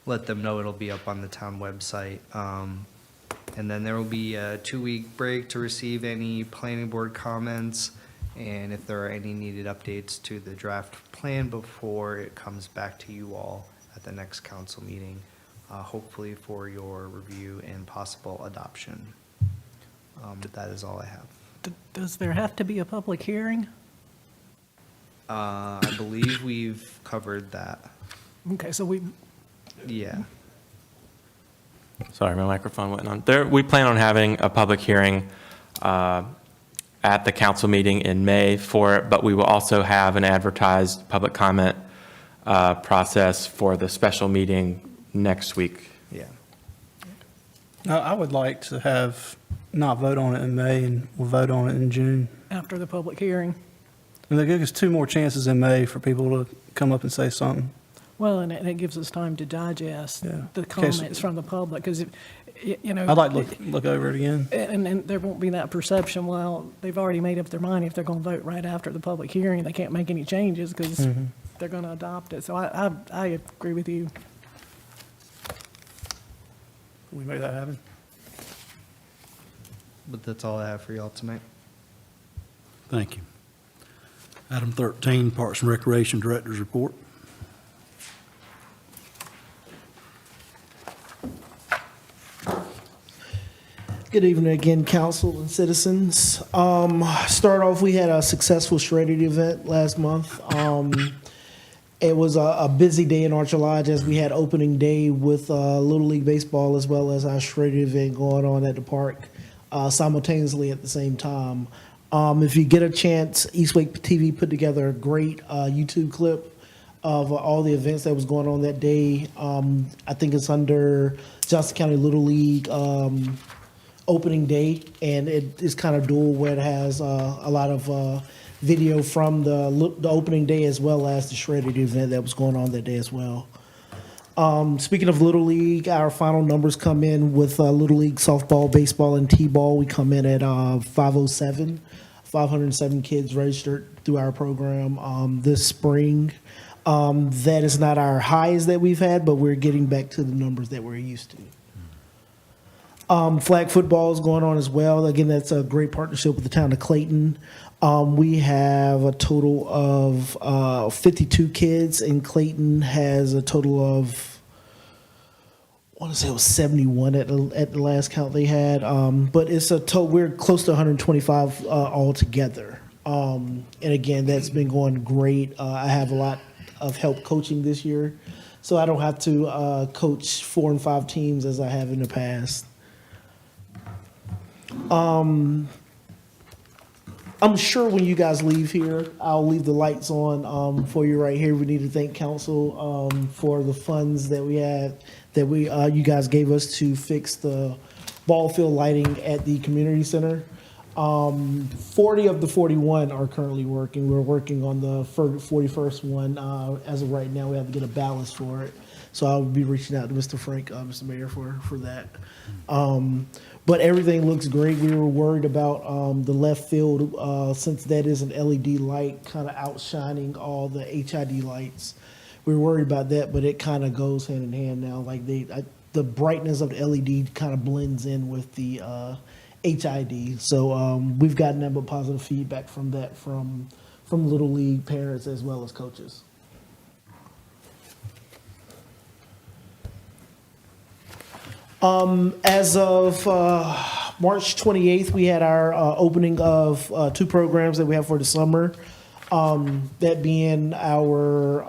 let them know it'll be up on the town website. And then there will be a 2-week break to receive any planning board comments and if there are any needed updates to the draft plan before it comes back to you all at the next council meeting, hopefully for your review and possible adoption. That is all I have. Does there have to be a public hearing? I believe we've covered that. Okay, so we, Yeah. Sorry, my microphone went on. We plan on having a public hearing at the council meeting in May for it, but we will also have an advertised public comment process for the special meeting next week. Yeah. I would like to have, not vote on it in May, and we'll vote on it in June. after the public hearing. And they give us 2 more chances in May for people to come up and say something. Well, and it gives us time to digest Yeah. the Okay, so- comments from the public, because, you know. I'd like to look over it again. And there won't be that perception, well, they've already made up their mind if they're going to vote right after the public hearing, they can't make any changes because Mhm. they're going to adopt it. So I agree with you. Can we make that happen? But that's all I have for y'all tonight. Thank you. Item 13, Parks and Recreation Director's Report. Good evening again, council and citizens. Start off, we had a successful shredded event last month. It was a busy day in Archer Lodge as we had opening day with Little League Baseball as well as our shredded event going on at the park simultaneously at the same time. If you get a chance, Eastwake TV put together a great YouTube clip of all the events that was going on that day. I think it's under Johnson County Little League opening day, and it is kind of dual where it has a lot of video from the opening day as well as the shredded event that was going on that day as well. Speaking of Little League, our final numbers come in with Little League softball, baseball, and t-ball. We come in at 507 kids registered through our program this spring. That is not our highest that we've had, but we're getting back to the numbers that we're used to. Flag football is going on as well. Again, that's a great partnership with the town of Clayton. We have a total of 52 kids, and Clayton has a total of, I want to say it was 71 at the last count they had. But it's we're close to 125 altogether. And again, that's been going great. I have a lot of help coaching this year, so I don't have to coach 4 and 5 teams as I have in the past. I'm sure when you guys leave here, I'll leave the lights on for you right here. We need to thank council for the funds that we had, that you guys gave us to fix the ball field lighting at the community center. 40 of the 41 are currently working. We're working on the 41st one. As of right now, we have to get a ballast for it. So I'll be reaching out to Mr. Frank, Mr. Mayor, for that. But everything looks great. We were worried about the left field, since that is an LED light kind of outshining all the HID lights. We were worried about that, but it kind of goes hand in hand now. Like the brightness of the LED kind of blends in with the HID. So we've gotten that but positive feedback from that from Little League parents as well as coaches. As of March 28th, we had our opening of 2 programs that we have for the summer. That being our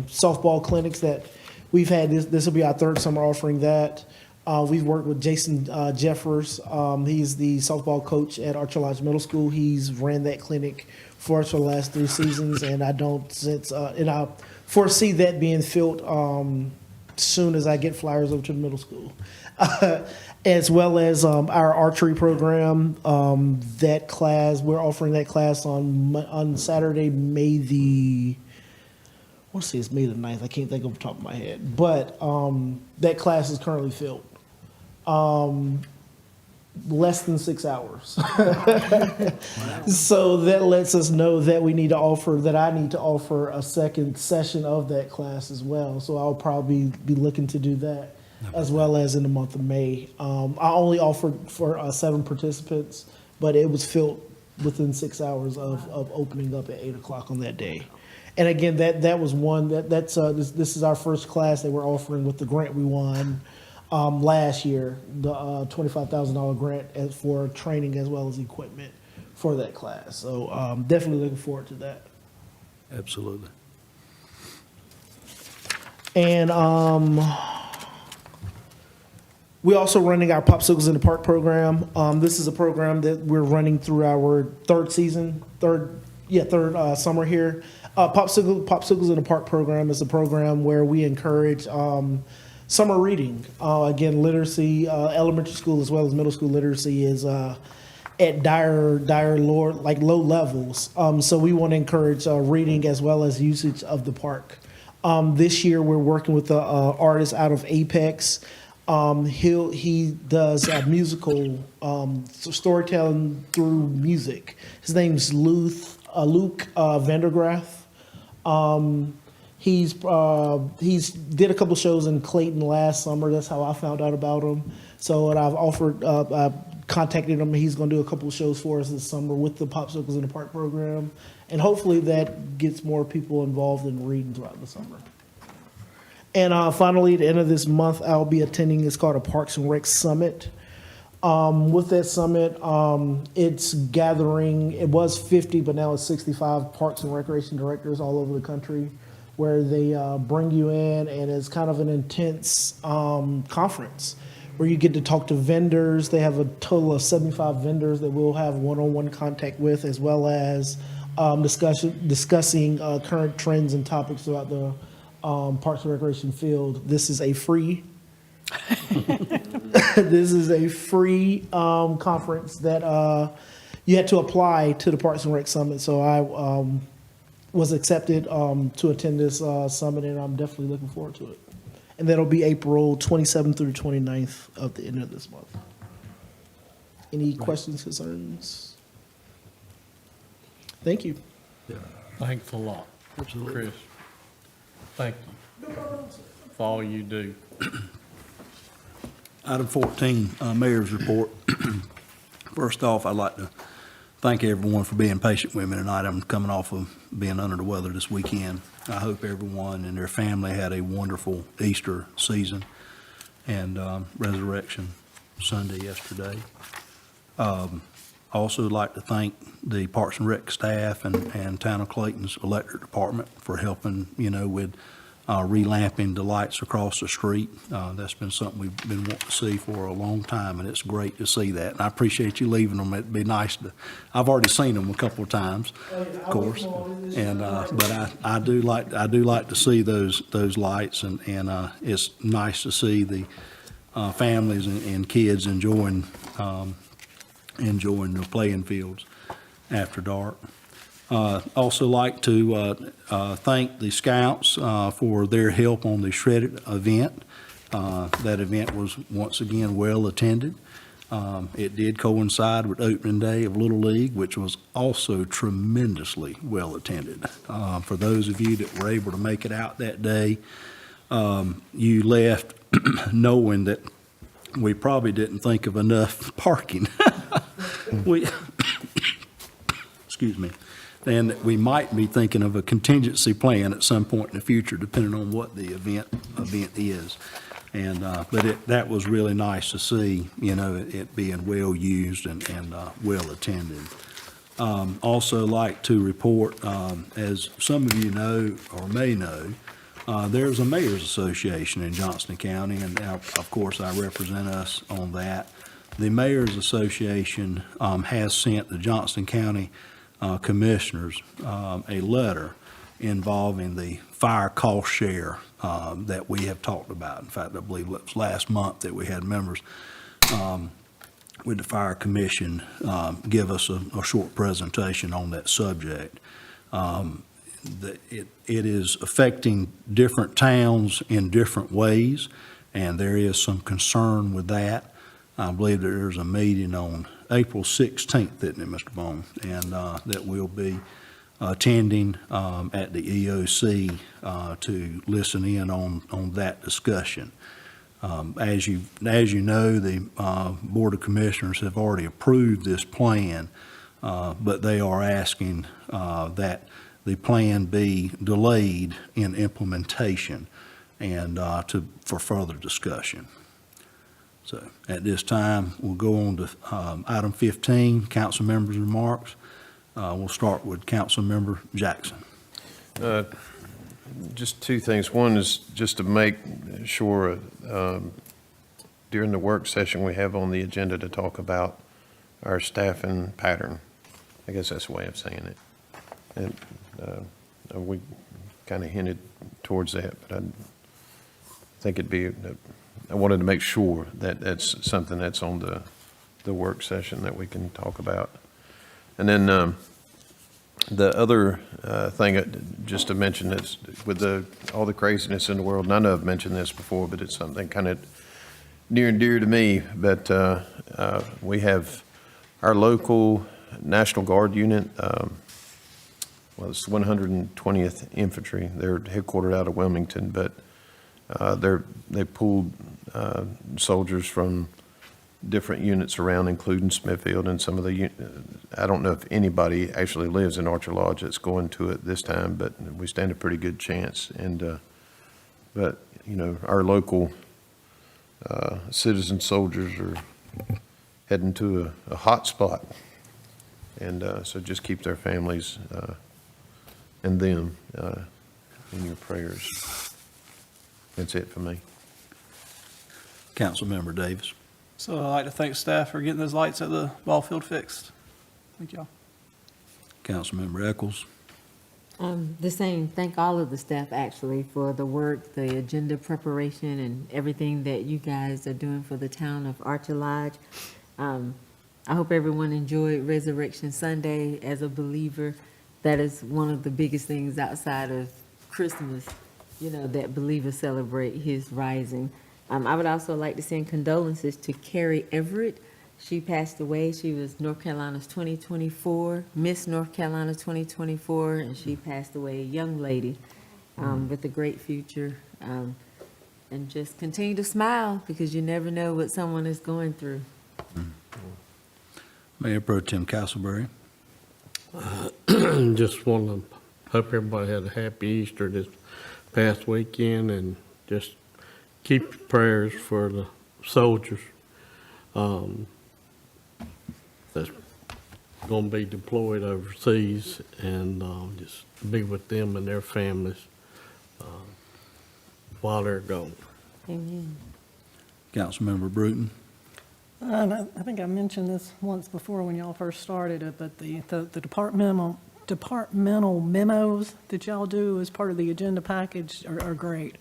softball clinics that we've had. This will be our 3rd summer offering that. We've worked with Jason Jeffers. He's the softball coach at Archer Lodge Middle School. He's ran that clinic for us for the last 3 seasons, and I foresee that being filled soon as I get flyers over to the middle school. As well as our archery program. That class, we're offering that class on Saturday, May the, I want to say it's May the 9th. I can't think off the top of my head. But that class is currently filled. Less than 6 hours. So that lets us know that we need to offer, that I need to offer a second session of that class as well. So I'll probably be looking to do that as well as in the month of May. I only offered for 7 participants, but it was filled within 6 hours of opening up at 8 o'clock on that day. And again, that was one, this is our first class that we're offering with the grant we won last year, the $25,000 grant for training as well as equipment for that class. So definitely looking forward to that. Absolutely. And we're also running our Popsicles in the Park program. This is a program that we're running through our third summer here. Popsicles in the Park program is a program where we encourage summer reading. Again, literacy, elementary school as well as middle school literacy is at dire low levels. So we want to encourage reading as well as usage of the park. This year we're working with an artist out of Apex. He does musical storytelling through music. His name's Luke Vandergraff. He's did a couple shows in Clayton last summer. That's how I found out about him. So what I've offered, I contacted him. He's going to do a couple of shows for us this summer with the Popsicles in the Park program, and hopefully that gets more people involved in reading throughout the summer. And finally, at the end of this month, I'll be attending. It's called a Parks and Rec Summit. With that summit, it's gathering. It was 50, but now it's 65 parks and recreation directors all over the country, where they bring you in, and it's kind of an intense conference where you get to talk to vendors. They have a total of 75 vendors that we'll have one-on-one contact with, as well as discussing current trends and topics throughout the Parks and Recreation field. This is a free conference that you had to apply to the Parks and Rec Summit. So I was accepted to attend this summit, and I'm definitely looking forward to it. And that'll be April 27th through 29th of the end of this month. Any questions, concerns? Thank you. Thanks a lot. Absolutely. Chris. Thank you for all you do. Item 14, Mayor's Report. First off, I'd like to thank everyone for being patient with me tonight. I'm coming off of being under the weather this weekend. I hope everyone and their family had a wonderful Easter season and Resurrection Sunday yesterday. Also like to thank the Parks and Rec staff and Town of Clayton's Electric Department for helping, with relamping the lights across the street. That's been something we've been wanting to see for a long time, and it's great to see that. And I appreciate you leaving them. It'd be nice to, I've already seen them a couple of times, of course. And, but I do like to see those lights, and it's nice to see the families and kids enjoying the playing fields after dark. Also like to thank the Scouts for their help on the Shredded event. That event was once again well attended. It did coincide with opening day of Little League, which was also tremendously well attended. For those of you that were able to make it out that day, you left knowing that we probably didn't think of enough parking. Excuse me. And we might be thinking of a contingency plan at some point in the future, depending on what the event is. And but that was really nice to see, it being well used and well attended. Also like to report, as some of you know or may know, there's a Mayor's Association in Johnston County, and of course I represent us on that. The Mayor's Association has sent the Johnston County Commissioners a letter involving the fire cost share that we have talked about. In fact, I believe it was last month that we had members with the Fire Commission give us a short presentation on that subject. It is affecting different towns in different ways, and there is some concern with that. I believe that there's a meeting on April 16th, isn't it, Mr. Bone? And that we'll be attending at the EOC to listen in on that discussion. As you know, the Board of Commissioners have already approved this plan, but they are asking that the plan be delayed in implementation and for further discussion. So at this time, we'll go on to item 15, council members' remarks. We'll start with Council Member Jackson. Just two things. One is just to make sure during the work session we have on the agenda to talk about our staffing pattern. I guess that's the way of saying it. And we kind of hinted towards that, but I think it'd be, I wanted to make sure that that's something that's on the work session that we can talk about. And then the other thing, just to mention, is with all the craziness in the world, and I know I've mentioned this before, but it's something kind of near and dear to me, but we have our local National Guard unit, well, it's 120th Infantry. They're headquartered out of Wilmington, but they pulled soldiers from different units around, including Smithfield, and some of the, I don't know if anybody actually lives in Archer Lodge that's going to it this time, but we stand a pretty good chance. And, but, you know, our local citizen soldiers are heading to a hot spot. And so just keep their families and them in your prayers. That's it for me. Councilmember Davis. So I'd like to thank staff for getting those lights at the ball field fixed. Thank y'all. Councilmember Eccles. The same, thank all of the staff actually for the work, the agenda preparation, and everything that you guys are doing for the town of Archer Lodge. I hope everyone enjoyed Resurrection Sunday. As a believer, that is one of the biggest things outside of Christmas, you know, that believers celebrate his rising. I would also like to send condolences to Carrie Everett. She passed away. She was North Carolina's 2024, Miss North Carolina 2024, and she passed away, a young lady with a great future. And just continue to smile, because you never know what someone is going through. Mayor Pro Tem Castleberry. Just want to hope everybody had a happy Easter this past weekend, and just keep your prayers for the soldiers that's going to be deployed overseas, and just be with them and their families while they're gone. Amen. Councilmember Bruton. And I think I mentioned this once before when y'all first started it, but the departmental memos that y'all do as part of the agenda package are great.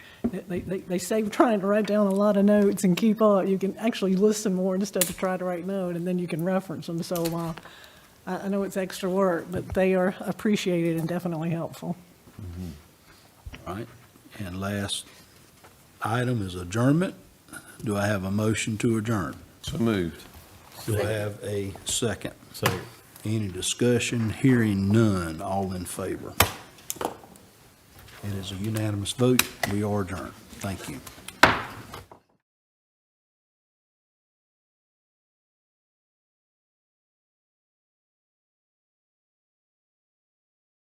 They save trying to write down a lot of notes and keep up. You can actually listen more instead of try to write note, and then you can reference them. So I know it's extra work, but they are appreciated and definitely helpful. All right. And last item is adjournment. Do I have a motion to adjourn? So moved. Do I have a second? Second. Any discussion? Hearing none. All in favor? It is a unanimous vote. We are adjourned. Thank you.